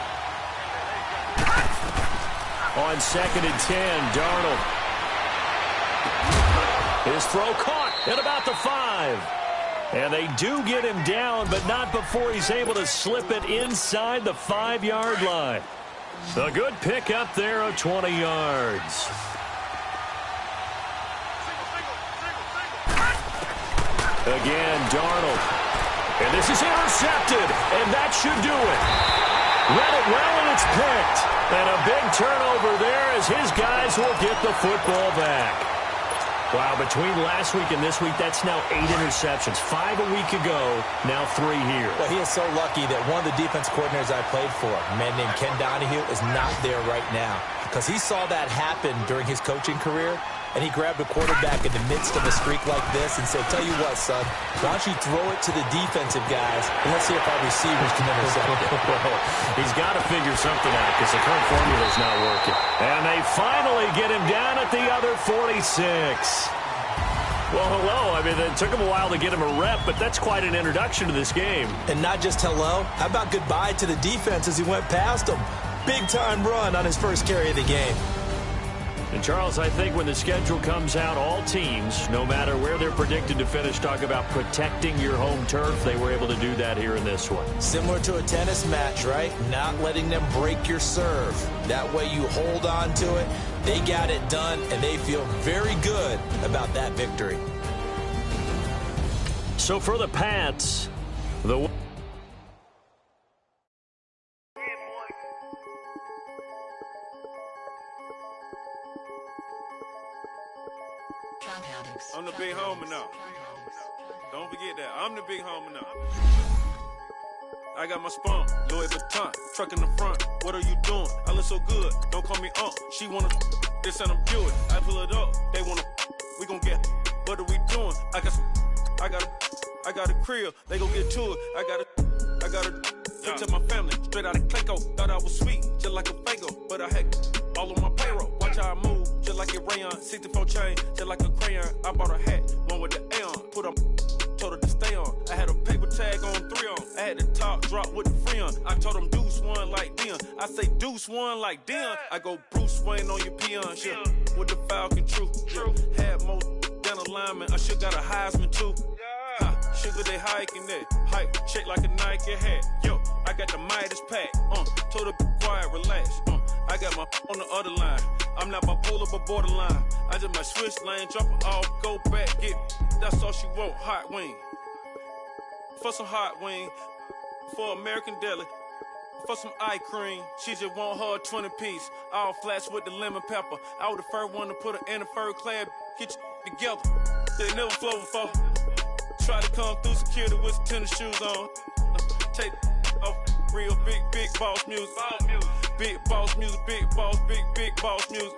E: On 2nd and 10, Darnold. His throw caught at about the 5. And they do get him down, but not before he's able to slip it inside the 5-yard line. A good pickup there of 20 yards. Again, Darnold. And this is intercepted, and that should do it. Read it well, and it's picked. And a big turnover there as his guys will get the football back. Wow, between last week and this week, that's now 8 interceptions. 5 a week ago, now 3 here.
F: Well, he is so lucky that one of the defense coordinators I played for, a man named Ken Donahue, is not there right now. Because he saw that happen during his coaching career, and he grabbed a quarterback in the midst of a streak like this and said, tell you what, son, why don't you throw it to the defensive guys, and let's see if our receivers can intercept it.
E: He's got to figure something out because the current formula is not working. And they finally get him down at the other 46. Well, hello. I mean, it took him a while to get him a rep, but that's quite an introduction to this game.
F: And not just hello. How about goodbye to the defense as he went past him? Big-time run on his first carry of the game.
E: And, Charles, I think when the schedule comes out, all teams, no matter where they're predicted to finish, talk about protecting your home turf. They were able to do that here in this one.
F: Similar to a tennis match, right? Not letting them break your serve. That way you hold on to it. They got it done, and they feel very good about that victory.
E: So for the Pats, the...
H: I'm the big homie now. Don't forget that. I'm the big homie now. I got my spawn, Louis Vuitton, truck in the front. What are you doing? I look so good. Don't call me She wanna this and I'm Buick. I pull it up. They wanna we gon' get. What are we doing? I got a crib. They gon' get to it. I got a touch my family. Straight out of Clayco. Thought I was sweet, just like a Fago. But I had all on my payroll. Watch how I move, just like a rayon. 64 chain, just like a crayon. I bought a hat, one with the Aeon. Put on, told her to stay on. I had a paper tag on 3 on. I had the top drop with the free on. I told them Deuce one like Dion. I say Deuce one like Dion. I go Bruce Wayne on your peon. Yeah. With the Falcon, true. Had more than a lineman. I should got a Heisman too. Sugar, they hiking that. Hype, shake like a Nike hat. Yo, I got the Midas pack. Told her be quiet, relax. I got my on the other line. I'm not bipolar, but borderline. I just might switch lane, drop it off, go back, get. That's all she want, hot wing. For some hot wing, for American Deli, for some eye cream. She just want her 20-piece, all flats with the lemon pepper. I was the first one to put her in the fur clad. Get you together. They never flow before. Try to come through security with some tennis shoes on. Take off real big boss music. Big boss music, big boss music.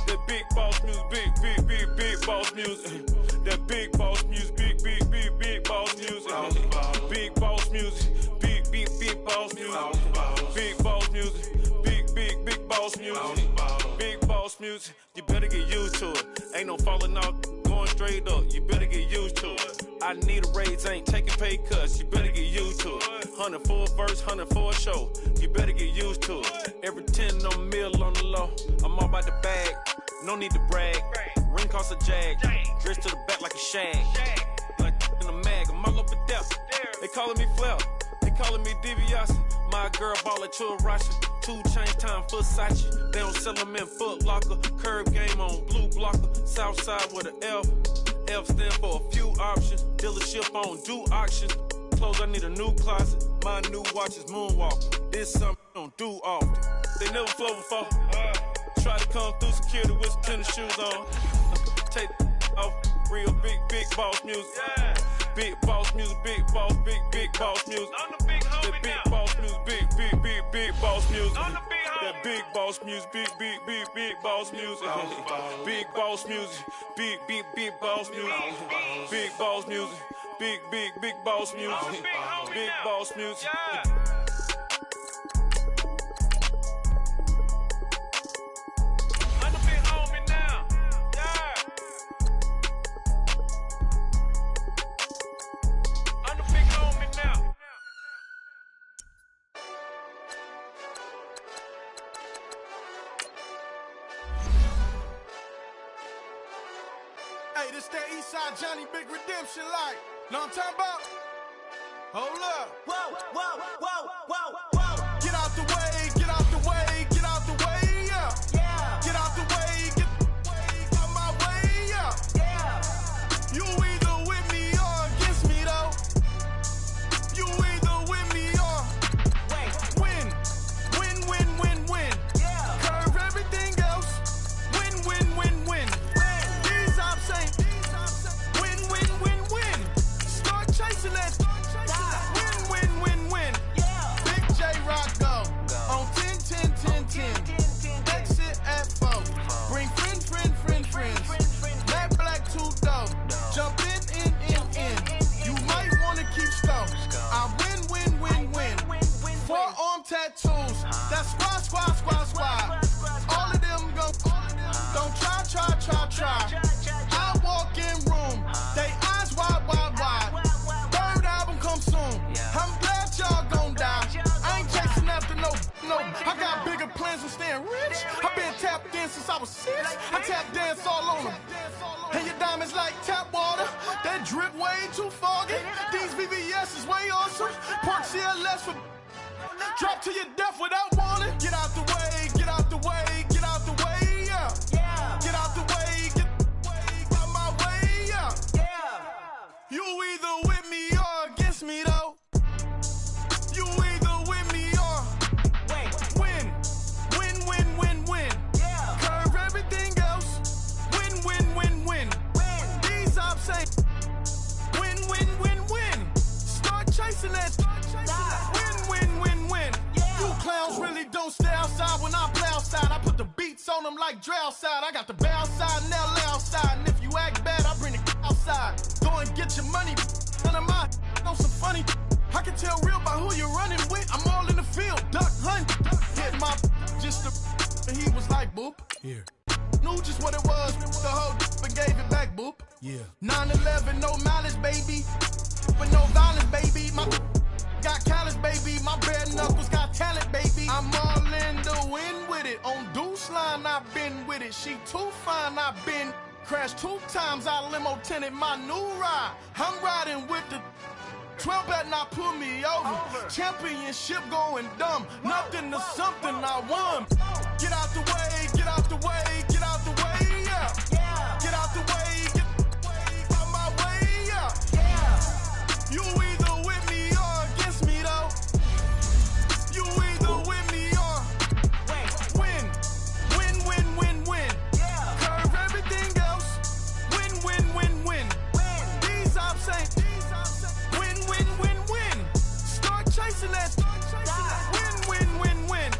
H: That big boss music, big boss music. That big boss music, big boss music. Big boss music, big boss music. Big boss music, big boss music. Big boss music, you better get used to it. Ain't no falling off, going straight up. You better get used to it. I need a raise, ain't taking pay cuts. You better get used to it. 100 for a verse, 100 for a show. You better get used to it. Every 10 on a mill on the low. I'm all about the bag, no need to brag. Ring cost a jag, dressed to the back like a shag. Like in a mag, I'm all up and down. They calling me Flair, they calling me DiBiase. My girl ball to a Russian. 2 chains time for Versace. They don't sell them in Foot Locker. Curb game on blue blocker. South side with an F. F stand for a few options. Dealership on do auctions. Clothes, I need a new closet. My new watch is moonwalk. This something I don't do often. They never flow before. Try to come through security with some tennis shoes on. Take off real big boss music. Big boss music, big boss music. I'm the big homie that big boss music, big boss music. I'm the big homie. That big boss music, big boss music. Big boss music, big boss music. Big boss music, big boss music. Big boss music.
I: Hey, this that Eastside Johnny Big Redemption like. Know what I'm talking about? Hold up. Whoa, whoa, whoa, whoa, whoa. Get out the way, get out the way, get out the way, yeah. Yeah. Get out the way, get out my way, yeah. Yeah. You either with me or against me though. friends since I was 6. I tap dance all on them. And your diamonds like tap water. That drip way too foggy. These VVS is way awesome. Park CLS for drop to your death without warning. Get out the way, get out the way, get out the way, yeah. Get out the way, get out my way, yeah. You either with me or against me though. You either with me or win. Win, win, win, win. Curve everything else. Win, win, win, win. These I'm saying. Win, win, win, win. Start chasing that. Win, win, win, win. You clowns really don't stay outside when I play outside. I put the beats on them like Dre outside. I got the bow side and they'll lay outside. And if you act bad, I bring the outside. Go and get your money. None of my know some funny. I can tell real by who you're running with. I'm all in the field, duck hunt. Hit my just and he was like, boop. Here. Knew just what it was. The whole and gave it back, boop. Yeah. 9/11, no mileage, baby. But no violence, baby. My got callous, baby. My bare knuckles got talent, baby. I'm all in the wind with it. On Deuce line, I've been with it. She too fine, I've been. Crashed 2 times, I limo tinted my new ride. I'm riding with the 12 better not pull me over. Championship going dumb. Nothing to something I won. Get out the way, get out the way, get out the way, yeah. Get out the way, get out my way, yeah. You either with me or against me though. You either with me or win. Win, win, win, win. Curve everything else. Win, win, win, win. These I'm saying. Win, win, win, win. Start chasing that. Win, win, win, win.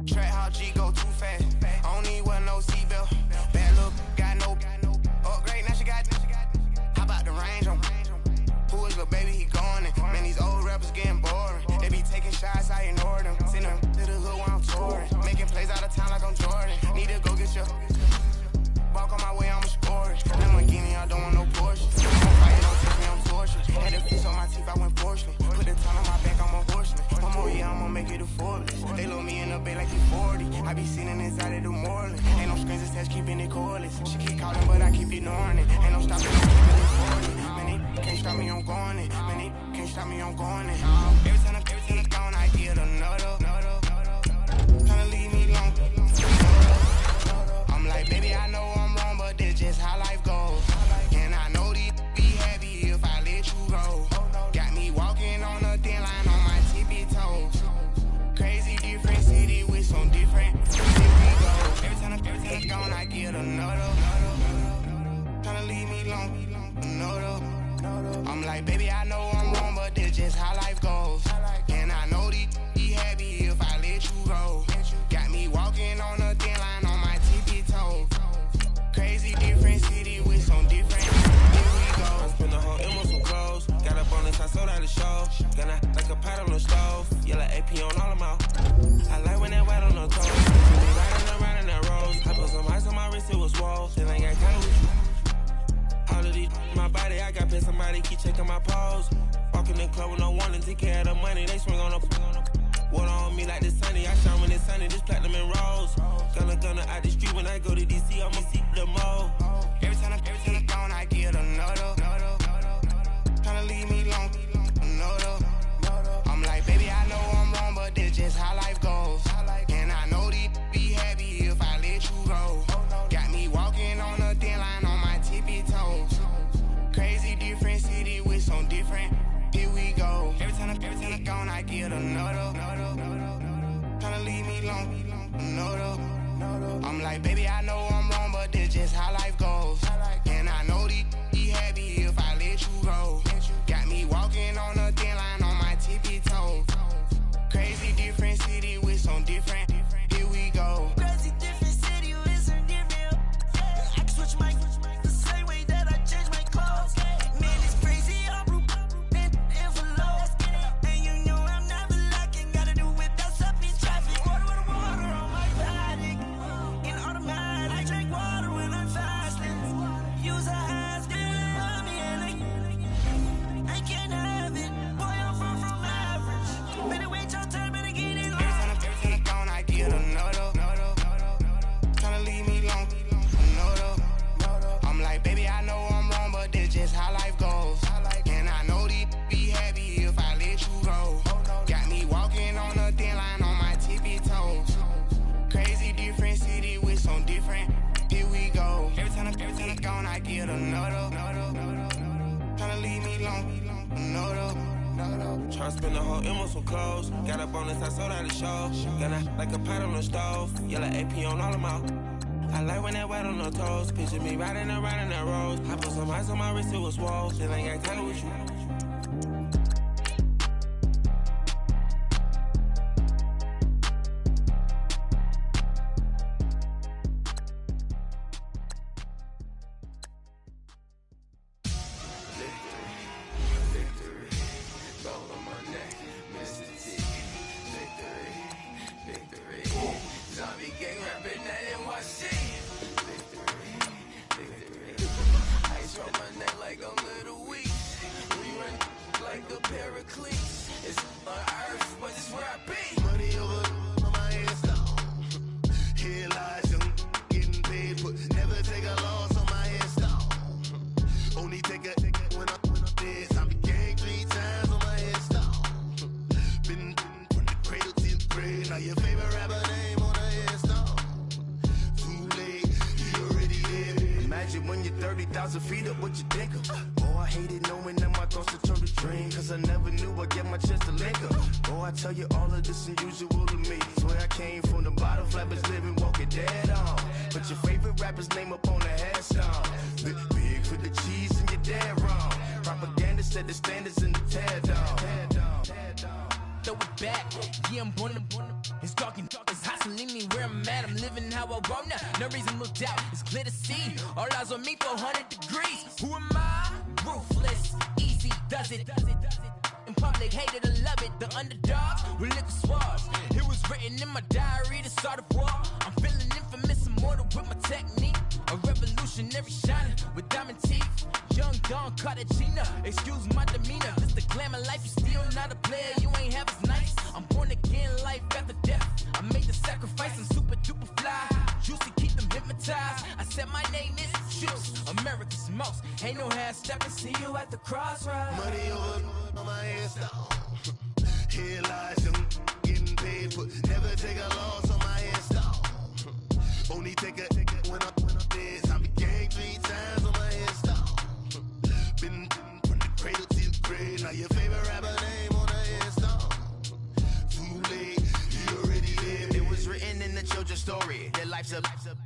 B: Track how G go too fast. I don't need one no seatbelt. Bad look, got no upgrade. Now she got. How about the range on? Who is the baby? He going in. Man, these old rappers getting boring. They be taking shots, I ignore them. Send them to the hood while I'm touring. Making plays out of town like I'm Jordan. Need to go get your. Walk on my way, I'ma score it. Lamborghini, I don't want no Porsche. I'm fighting, don't take me on torture. Had a piece on my teeth, I went fortunate. Put the time on my back, I'm a horseman. One more year, I'ma make it a Forbes. They load me in the bay like you 40. I be sitting inside of the Moreland. Ain't no screens attached, keeping it cordless. She keep calling, but I keep ignoring it. Ain't no stopping, I'm keeping it 40. Man, they can't stop me, I'm going it. Man, they can't stop me, I'm going it. Every time I'm gone, I get another. Tryna leave me alone. I'm like, baby, I know I'm wrong, but this just how life goes. And I know these be happy if I let you go. Got me walking on a thin line on my tippy toes. Crazy different city with some different. Here we go. Every time I'm gone, I get another. Tryna leave me alone. Another. I'm like, baby, I know I'm wrong, but this just how life goes. And I know these be happy if I let you go. Got me walking on a thin line on my tippy toes. Crazy different city with some different. Here we go. I spent the whole M on some clothes. Got up on this, I sold out the show. Gonna like a pot on the stove. Yellow AP on all of them. I like when that white on the toes. Me riding around in that rose. I put some ice on my wrist, it was swole. Then I got kinda with you. All of these my body, I got pissed. Somebody keep checking my pose. Walking in the club with no warning, take care of the money. They swing on the water on me like the sunny. I shine when it's sunny, this platinum and rose. Gonna out the street when I go to DC, I'ma see the mall. Every time I'm gone, I get another. Tryna leave me alone, another. I'm like, baby, I know I'm wrong, but this just how life goes. And I know these be happy if I let you go. Got me walking on a thin line on my tippy toes. Crazy different city with some different. Here we go. Every time I'm gone, I get another. Tryna leave me alone, another. I'm like, baby, I know I'm wrong, but this just how life goes. a tryna leave me alone, no though.
J: Tryna spend the whole M on some clothes. Got a bonus, I sold out the show. Got a, like a pot on the stove. Yellow AP on all of my. I like when that wet on the toes. Picture me riding around in that rose. I put some ice on my wrist, it was swole. Still ain't got time with you.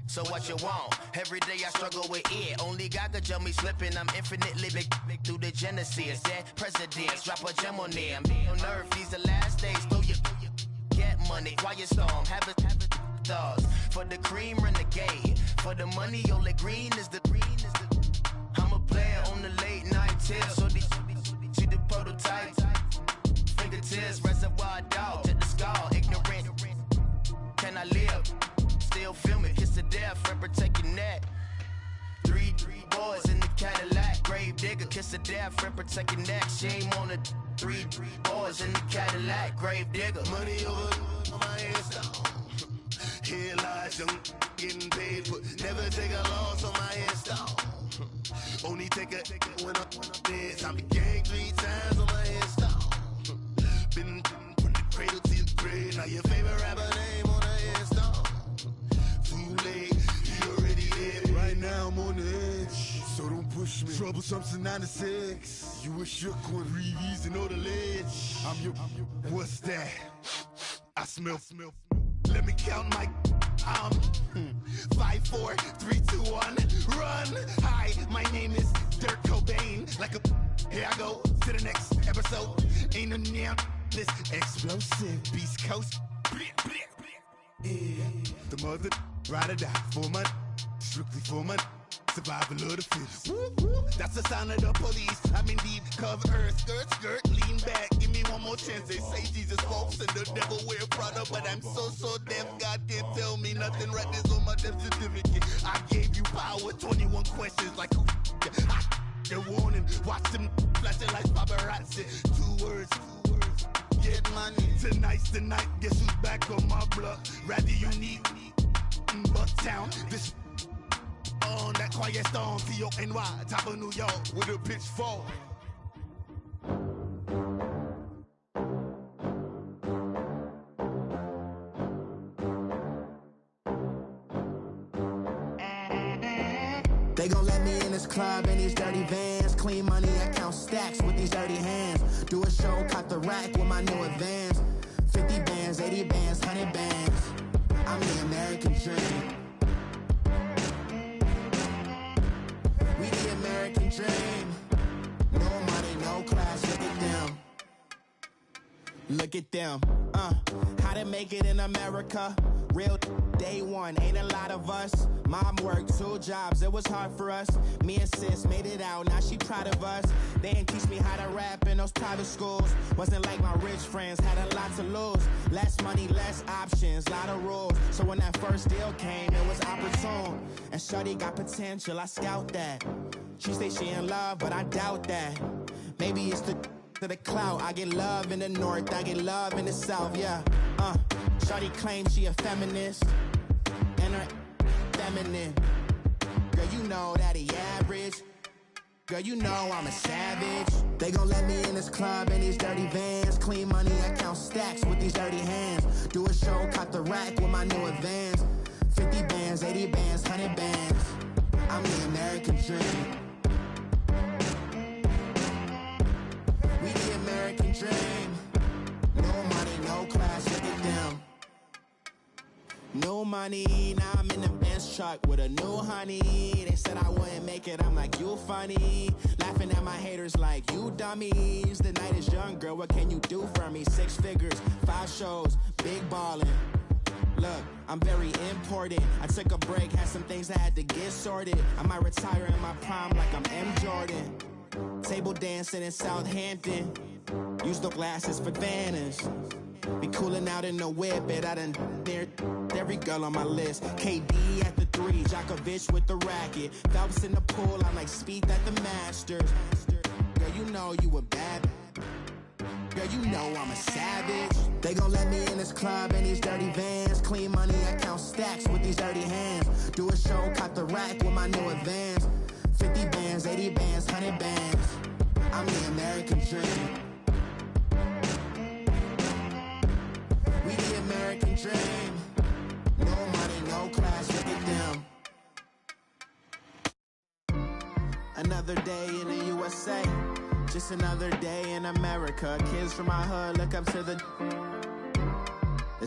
A: So what you want? Every day I struggle with it. Only God could jump me slipping. I'm infinitely big through the Genesis. Dead presidents, drop a gem on them. On earth, these the last days. Throw your get money. Quiet storm, have it thoughts. For the cream, renegade. For the money, only green is the. I'm a player on the late night tips. So these see the prototypes. Fingertips, reservoir dog to the skull. Ignorant. Can I live? Still film it, kiss to death, and protect your neck. Three boys in the Cadillac, grave digger, kiss to death, and protect your neck. Shame on the three boys in the Cadillac, grave digger.
I: Money over on my hands down. Here lies young, getting paid, but never take a loss on my hands down. Only take a when I'm dead. I be gang 3 times on my hands down. Been from the cradle to the grave. Now your favorite rapper name on the hands down. You already did. Right now I'm on the edge, so don't push me. Troublesome to 96. You a shook one, Reeves and all the ledge. I'm your, what's that? I smell. Let me count my. 5, 4, 3, 2, 1, run. Hi, my name is Dirk Cobain. Like a, here I go to the next episode. Ain't no damn this explosive Beast Coast. Yeah. The mother ride or die for money, strictly for money. Survival of the fittest. That's the sound of the police. I'm in deep cover earth, skirt, lean back. Give me one more chance. They say Jesus walks and the devil wear Prada, but I'm so deaf. God can't tell me nothing. Right this on my death certificate. I gave you power. 21 questions like who? They're warning. Watch them flashing like paparazzi. 2 words. Get money. Tonight's the night. Guess who's back on my block? Rather unique. Bucktown. This. On that quiet storm, T-O-N-Y, top of New York, with a pitchfork.
K: They gon' let me in this club in these dirty vans. Clean money, I count stacks with these dirty hands. Do a show, caught the rack with my new advance. 50 bands, 80 bands, 100 bands. I'm the American dream. We the American dream. No money, no class, look at them. Look at them, how to make it in America. Real day one, ain't a lot of us. Mom worked 2 jobs, it was hard for us. Me and sis made it out, now she proud of us. They didn't teach me how to rap in those private schools. Wasn't like my rich friends, had a lot to lose. Less money, less options, lot of rules. So when that first deal came, it was opportune. And shorty got potential, I scout that. She say she in love, but I doubt that. Maybe it's to the clout. I get love in the north, I get love in the south, yeah. Shorty claims she a feminist, and her feminine. Girl, you know that he average. Girl, you know I'm a savage. They gon' let me in this club in these dirty vans. Clean money, I count stacks with these dirty hands. Do a show, caught the rack with my new advance. 50 bands, 80 bands, 100 bands. I'm the American dream. We the American dream. No money, no class, look at them. No money, now I'm in the Benz truck with a new honey. They said I wouldn't make it, I'm like, you funny. Laughing at my haters like, you dummies. The night is young, girl, what can you do for me? 6 figures, 5 shows, big ballin'. Look, I'm very important. I took a break, had some things I had to get sorted. I might retire in my prime like I'm M. Jordan. Table dancing in Southampton. Use the glasses for Vannas. Be cooling out in the whip, but I done near every girl on my list. KD at the 3, Djokovic with the racket. Phelps in the pool, I'm like Speed at the Masters. Girl, you know you a bad. Girl, you know I'm a savage. They gon' let me in this club in these dirty vans. Clean money, I count stacks with these dirty hands. Do a show, caught the rack with my new advance. 50 bands, 80 bands, 100 bands. I'm the American dream. We the American dream. No money, no class, look at them. Another day in the USA. Just another day in America. Kids from my hood look up to the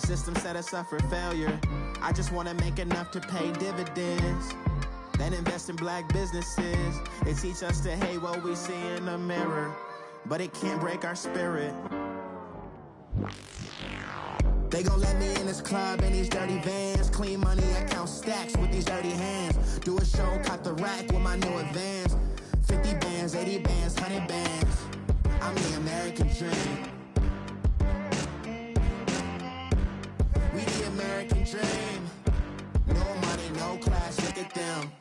K: system set us up for failure. I just wanna make enough to pay dividends. Then invest in black businesses. They teach us to hate what we see in the mirror, but it can't break our spirit. They gon' let me in this club in these dirty vans. Clean money, I count stacks with these dirty hands. Do a show, caught the rack with my new advance. 50 bands, 80 bands, 100 bands. I'm the American dream. We the American dream. No money, no class, look at them.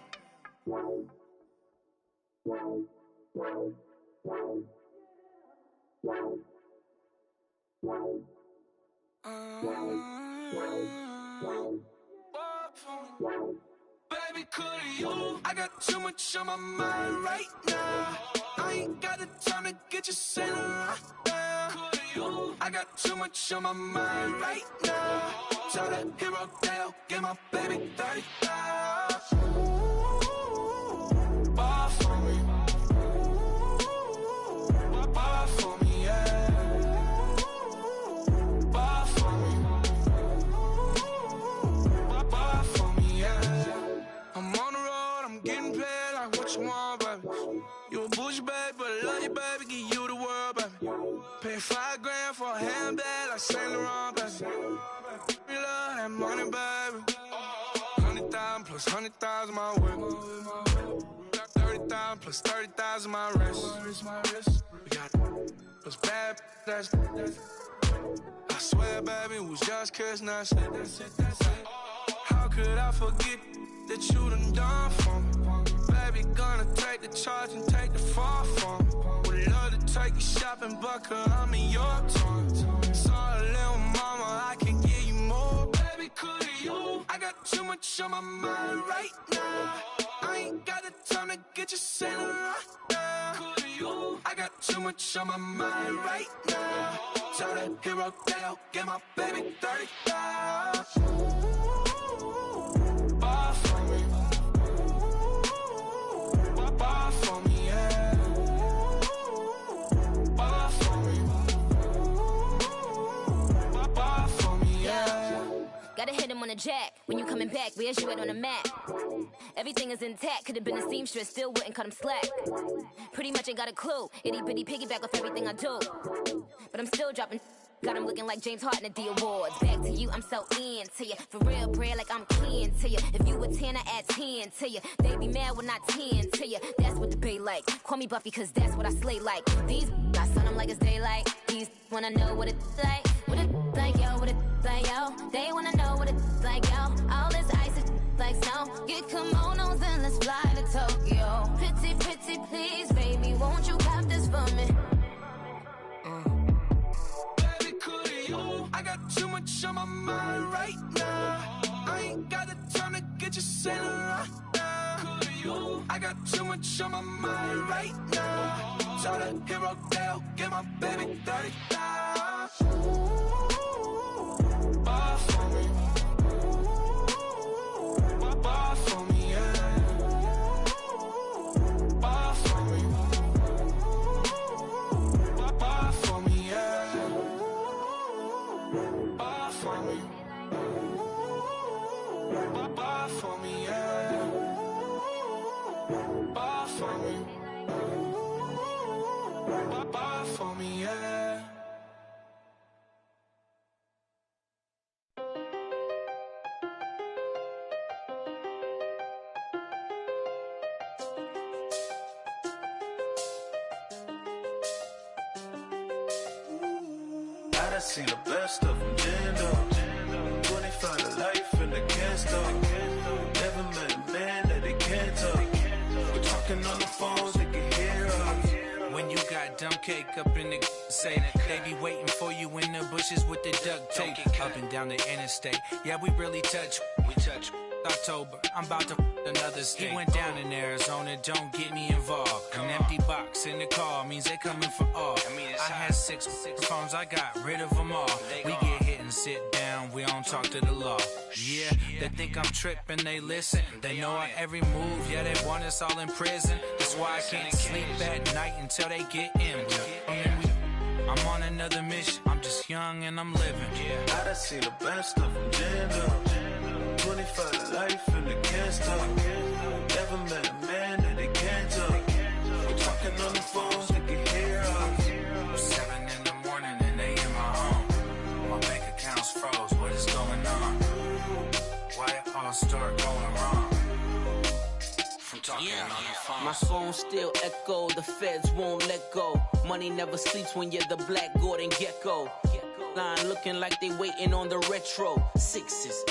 B: Baby, could you? I got too much on my mind right now. I ain't got the time to get you sailing right now. Could you? I got too much on my mind right now. Tell that hero Dale, get my baby 30,000. Ball for me. Ball for me, yeah. Ball for me. Ball for me, yeah. I'm on the road, I'm getting paid like what you want, baby. You a bougie, baby, but I love you, baby. Give you the world, baby. Pay $5 grand for a handbag like Saint Laurent, baby. We love that money, baby. 100,000 plus 100,000 my whip. 30,000 plus 30,000 my wrist. We got those bad, that's I swear, baby, it was just kiss, that's it. How could I forget that you done for me? Baby, gonna take the charge and take the fall for me. Would love to take you shopping, but I'm in your town. Sorry, little mama, I can give you more. Baby, could you? I got too much on my mind right now. I ain't got the time to get you sailing right now. Could you? I got too much on my mind right now. Tell that hero Dale, get my baby 30,000. Ball for me.
L: coming back, where's you at on the map? Everything is intact, could've been a seamstress, still wouldn't cut him slack. Pretty much ain't got a clue, itty bitty piggyback off everything I do. But I'm still dropping, got him looking like James Harden at the awards. Back to you, I'm so into you. For real, bread, like I'm keen to you. If you a 10, I add 10 to you. They be mad when I 10 to you. That's what the bay like. Call me Buffy, cause that's what I slay like. These, I sun them like it's daylight. These wanna know what it's like. What it's like, yo, what it's like, yo. They wanna know what it's like, yo. All this ice is like snow. Get kimonos and let's fly to Tokyo. Pretty, pretty, please, baby, won't you cop this for me?
B: I got too much on my mind right now. I ain't got the time to get you sailing right now. I got too much on my mind right now. Try to hero Dale, get my baby 30,000. Bar for me. Bar for me, yeah. Bar for me. Bar for me, yeah. Bar for me. Bar for me, yeah. Bar for me. Bar for me, yeah.
C: I done seen the best of them, Jando. 25 to life and they can't stop. Never met a man that they can't talk. We're talking on the phones, they can hear us.
D: When you got dumb cake up in the say that they be waiting for you in the bushes with the duct tape up and down the interstate. Yeah, we really touch. We touch. October, I'm about to another state. He went down in Arizona, don't get me involved. An empty box in the car means they coming for all. I had six phones, I got rid of them all. We get hit and sit down, we don't talk to the law. Yeah, they think I'm tripping, they listen. They know our every move, yeah, they want us all in prison. That's why I can't sleep at night until they get in. I'm on another mission, I'm just young and I'm living.
C: I done seen the best of them, Jando. 25 to life and they can't stop. Never met a man that they can't talk. We're talking on the phones, they can hear us.
D: 7 in the morning and they in my home. My bank account's froze, what is going on? Why it all start going wrong? From talking on the phone.
M: My phone still echo, the feds won't let go. Money never sleeps when you're the black Gordon Gecko. Line looking like they waiting on the retro. Sixes,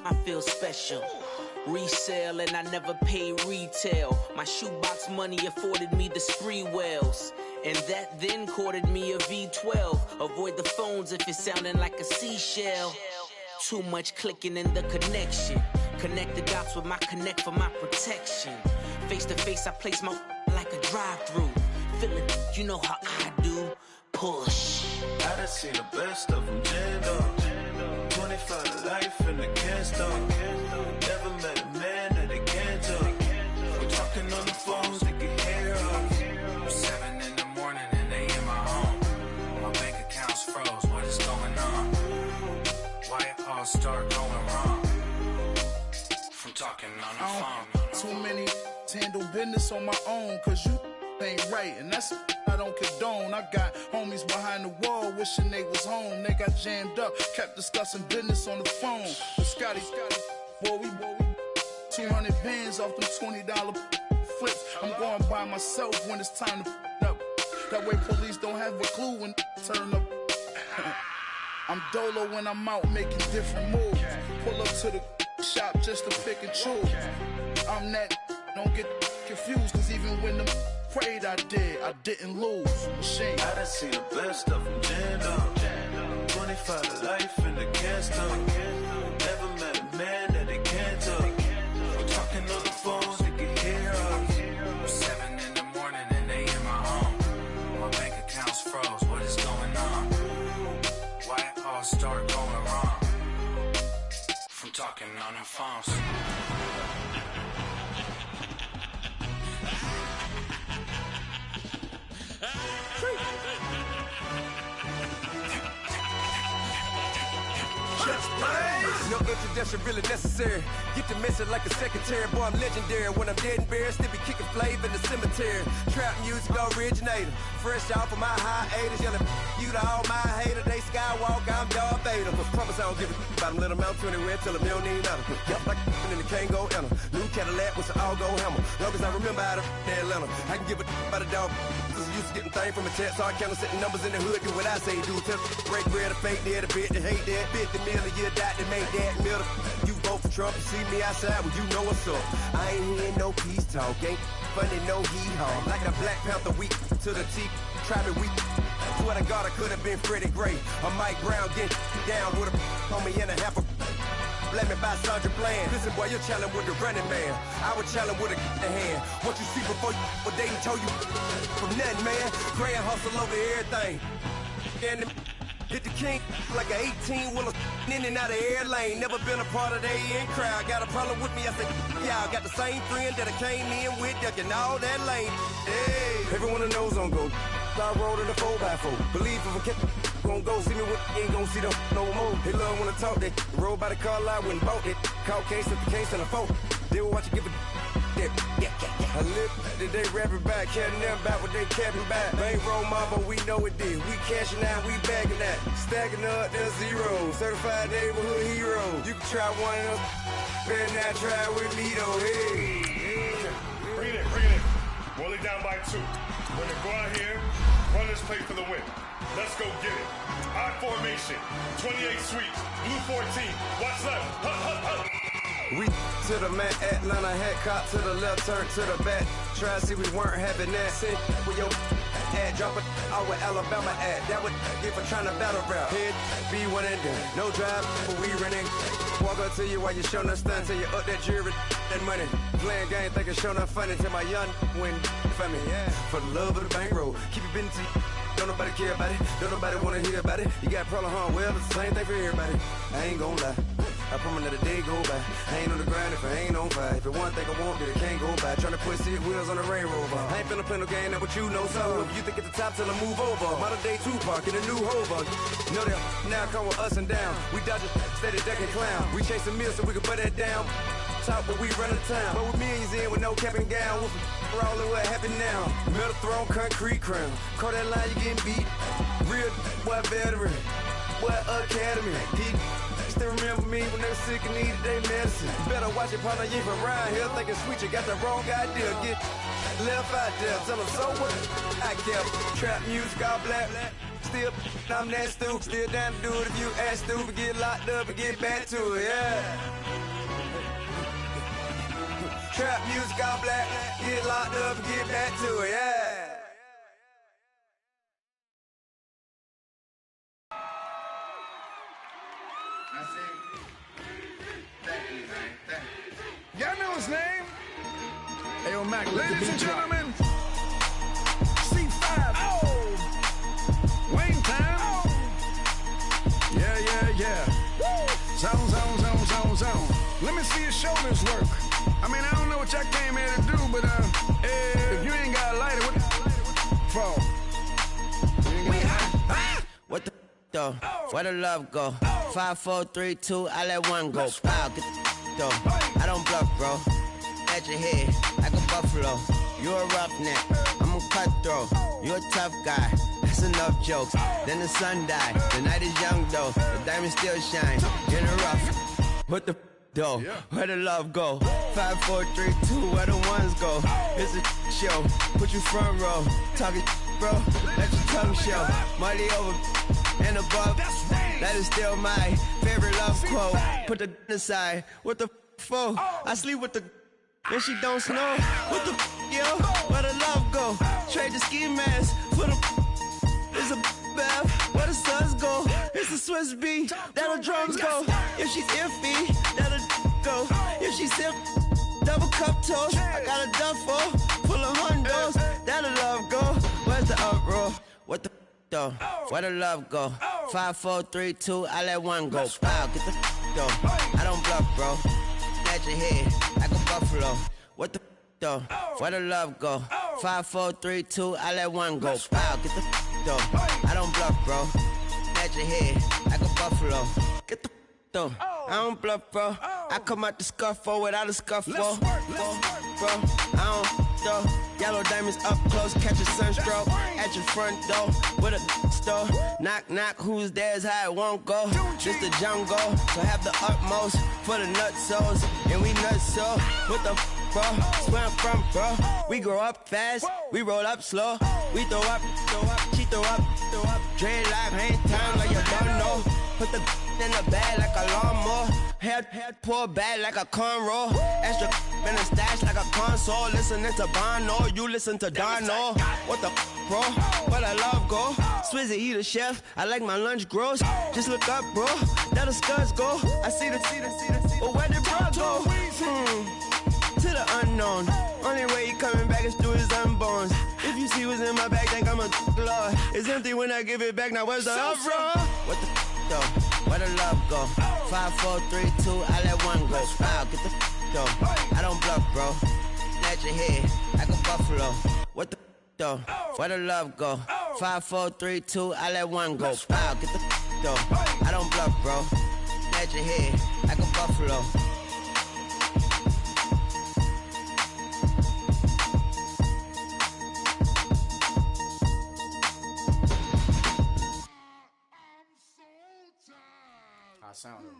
M: I feel special. Resale and I never pay retail. My shoebox money afforded me the spree wells. And that then courted me a V12. Avoid the phones if it's sounding like a seashell. Too much clicking in the connection. Connect the dots with my connect for my protection. Face to face, I place my like a drive-through. Feeling, you know how I do. Push.
C: I done seen the best of them, Jando. 25 to life and they can't stop. Never met a man that they can't talk. We're talking on the phones, they can hear us.
D: 7 in the morning and they in my home. My bank account's froze, what is going on? Why it all start going wrong? From talking on the phone.
I: Too many to handle business on my own, cause you ain't right, and that's I don't condone. I got homies behind the wall wishing they was home. They got jammed up, kept discussing business on the phone. But Scotty, boy, we 200 bands off them $20 flips. I'm going by myself when it's time to up. That way police don't have a clue when turn up. I'm dolo when I'm out making different moves. Pull up to the shop just to pick and choose. I'm that, don't get confused, cause even when the prayed I didn't lose. Machine.
C: I done seen the best of them, Jando. 25 to life and they can't stop. Never met a man that they can't talk. We're talking on the phones, they can hear us.
D: 7 in the morning and they in my home. My bank account's froze, what is going on? Why it all start going wrong? From talking on the phones.
B: Just play.
N: introduction really necessary. Get the message like a secretary. Boy, I'm legendary. When I'm dead and buried, still be kicking flavor in the cemetery. Trap music originator. Fresh off of my hiatus. Yelling you to all my haters. They skywalk, I'm Darth Vader. But promise I don't give a about them. Let them out to anywhere. Tell them you don't need nothing. Yup, like and the can't go enter. New Cadillac with an all-go hammer. Long as I remember how to Atlanta. I can give a about a dog. Cause I used to getting things from a text. So I count setting numbers in the hood. Do what I say do. Tell break bread, a fake dead, a bit to hate that. 50 million, you die to make that middle. You vote for Trump, you see me outside, well, you know what's up. I ain't hearing no peace talk, ain't funny, no hee-haw. Like the Black Panther week to the T, try me weak. Swear to God, I could have been Freddie Gray. Or Mike Brown getting down with a homie and a half a. Let me buy Sandra Bland. Listen, boy, you're challenging with the running man. I would challenge with a hand. What you see before you, what they told you from nothing, man. Grand hustle over everything. And hit the king like an 18-wheeler in and out of air lane. Never been a part of the in crowd. Got a problem with me, I said, y'all got the same friend that I came in with, ducking all that lane. Hey, everyone knows on go. I rolled in the 4x4. Believe if I kept gon' go see me with ain't gon' see them no more. They love when I talk that. Roll by the car lot when bought it. Caught case at the case and a phone. They will watch you give a I live today rapping back, caring them about what they capping back. Bankroll mama, we know it did. We cashing out, we bagging that. Stacking up the zero. Certified neighborhood hero. You can try one of them. Better not try with me though. Hey.
O: Bring it in, bring it in. We're only down by 2. We're gonna go out here, run this play for the win. Let's go get it. I formation, 28 sweeps, blue 14. Watch left. Hut, hut, hut.
N: We to the mat, Atlanta hat caught to the left, turn to the back. Try to see we weren't having that. Send with your ad, drop it out with Alabama at. That would get for trying to battle rap. Head, be one and done. No drive, but we running. Walk up to you while you showing us stun till you up that jewelry, that money. Playing game, thinking showing up funny till my young win for me. Yeah, for the love of the bankroll. Keep it busy. Don't nobody care about it. Don't nobody wanna hear about it. You got problem, huh? Well, it's the same thing for everybody. I ain't gon' lie. I promise that a day go by. I ain't on the grind if I ain't on fire. If it one thing I want, then it can't go by. Tryna put 6 wheels on the Range Rover. I ain't finna play no game, that what you know. So if you think at the top till I move over. Modern day Tupac in a new Hova. Know that now come with us and down. We dodge it, steady ducking clown. We chasing meals so we can put that down. Talk, but we run the town. But with millions in with no cap and gown. We're all in what happened now. Metal throne, concrete crown. Call that line, you getting beat. Real, what veteran. What academy. He still remember me when they were sick and needed their medicine. Better watch it, partner, you ain't from around here thinking sweet, you got the wrong idea. Get left out there, tell them so what? I kept trap music all black. Still, I'm that stupid. Still down to do it if you ask stupid. Get locked up and get back to it, yeah. Trap music all black. Get locked up and get back to it, yeah.
I: Y'all know his name? Ayo, Mac, ladies and gentlemen, C5. Oh! Wayne time. Oh! Yeah. Zone. Let me see your shoulders work. I mean, I don't know what y'all came here to do, but if you ain't got a lighter, what for?
P: What the though? Where the love go? 5, 4, 3, 2, I let one go. Wow, get the though. I don't bluff, bro. At your head, like a buffalo. You a roughneck, I'm a cutthroat. You a tough guy, that's enough jokes. Then the sun died, the night is young though. The diamond still shine, in the rough. What the though? Where the love go? 5, 4, 3, 2, where the ones go? It's a show, put you front row. Talking bro, let your tongue show. Money over and above, that is still my favorite love quote. Put the aside, what the for? I sleep with the when she don't snow. What the yo? Where the love go? Trade the ski mask for the it's a bath. Where the suns go? It's the Swiss B. That'll drums go. If she's iffy, that'll go. If she's sip, double cup toast. I got a duffel full of hundos. That'll love go. Where's the uproar? What the though? Where the love go? 5, 4, 3, 2, I let one go. Wow, get the though. I don't bluff, bro. At your head, like a buffalo. What the though? Where the love go? 5, 4, 3, 2, I let one go. Wow, get the though. I don't bluff, bro. At your head, like a buffalo. Get the though. I don't bluff, bro. I come out the scuffle without a scuffle. Bro, I don't though. Yellow diamonds up close, catch a sunstroke at your front door with a store. Knock, knock, who's there's how it won't go. Just the jungle, so have the utmost for the nutsos. And we nuts so, what the bro? Where I'm from, bro. We grow up fast, we roll up slow. We throw up, she throw up. Dreadlock, hang time like you don't know. Put the in the bag like a lawnmower. Head pull back like a cornrow. Extra in the stash like a console. Listening to Bono, you listen to Dono. What the bro? Where the love go? Swizzy, he the chef. I like my lunch gross. Just look up, bro. Let the scuds go. I see the. But where did bro go? To the unknown. Only way he coming back is through his unborns. If you see what's in my bag, think I'm a lord. It's empty when I give it back. Now where's the love, bro? What the though? Where the love go? 5, 4, 3, 2, I let one go. Wow, get the though. I don't bluff, bro. At your head like a buffalo. What the though? Where the love go? 5, 4, 3, 2, I let one go. Wow, get the though. I don't bluff, bro. At your head like a buffalo.
Q: I sound it.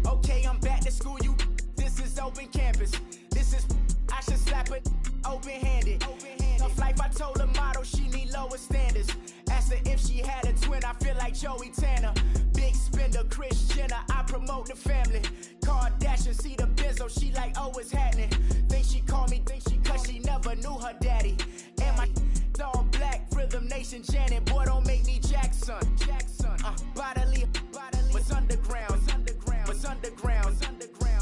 R: Okay, I'm back to school, you. This is open campus. This is, I should slap it open-handed. Tough life, I told her model she need lower standards. Asked her if she had a twin, I feel like Joey Tanner. Big spender, Kris Jenner, I promote the family. Kardashian, see the Benzo, she like, oh, it's happening. Think she called me, cause she never knew her daddy. And my all black, Rhythm Nation, Janet, boy, don't make me Jackson. Bodily, what's underground, what's underground,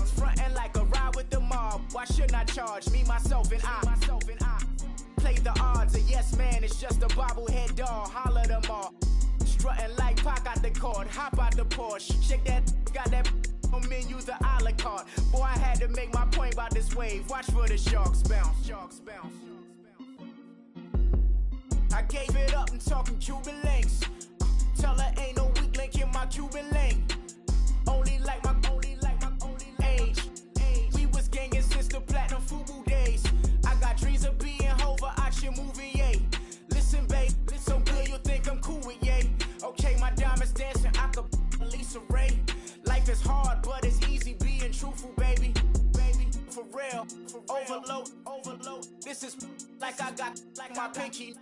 R: frontin' like a ride with the mob. Why shouldn't I charge me, myself, and I? Play the odds, a yes man, it's just a bobblehead doll. Holler them all. Strutting like Pac out the court, hop out the Porsche. Shake that, got that on menu, the a la carte. Boy, I had to make my point about this wave. Watch for the sharks bounce, sharks bounce. I gave it up, I'm talking Cuban links. Tell her ain't no weak link in my Cuban link. Only like my age. We was gangin' since the platinum FUBU days. I got dreams of being Hova out your movie, yay. Listen, babe, so good you'll think I'm cool with yay. Okay, my diamonds dancing, I could Lisa Ray. Life is hard, but it's easy being truthful, baby. For real, overload. This is like I got like my pinky.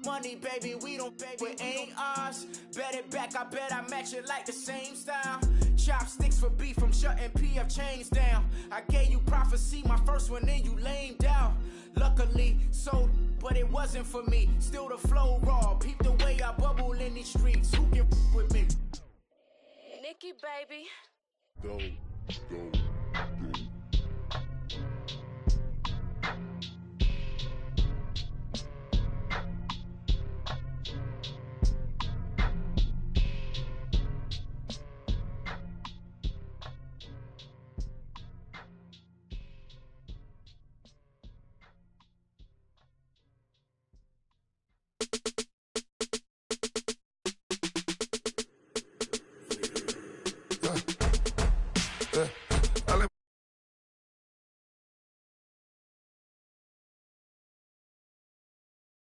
R: Money, baby, we don't pay, it ain't ours. Bet it back, I bet I match it like the same style. Chopsticks for beef, I'm shutting PF chains down. I gave you prophecy, my first one, then you lamed down. Luckily, sold, but it wasn't for me. Still the flow raw, peep the way I bubble in these streets. Who can with me?
S: Nikki, baby.
O: Go.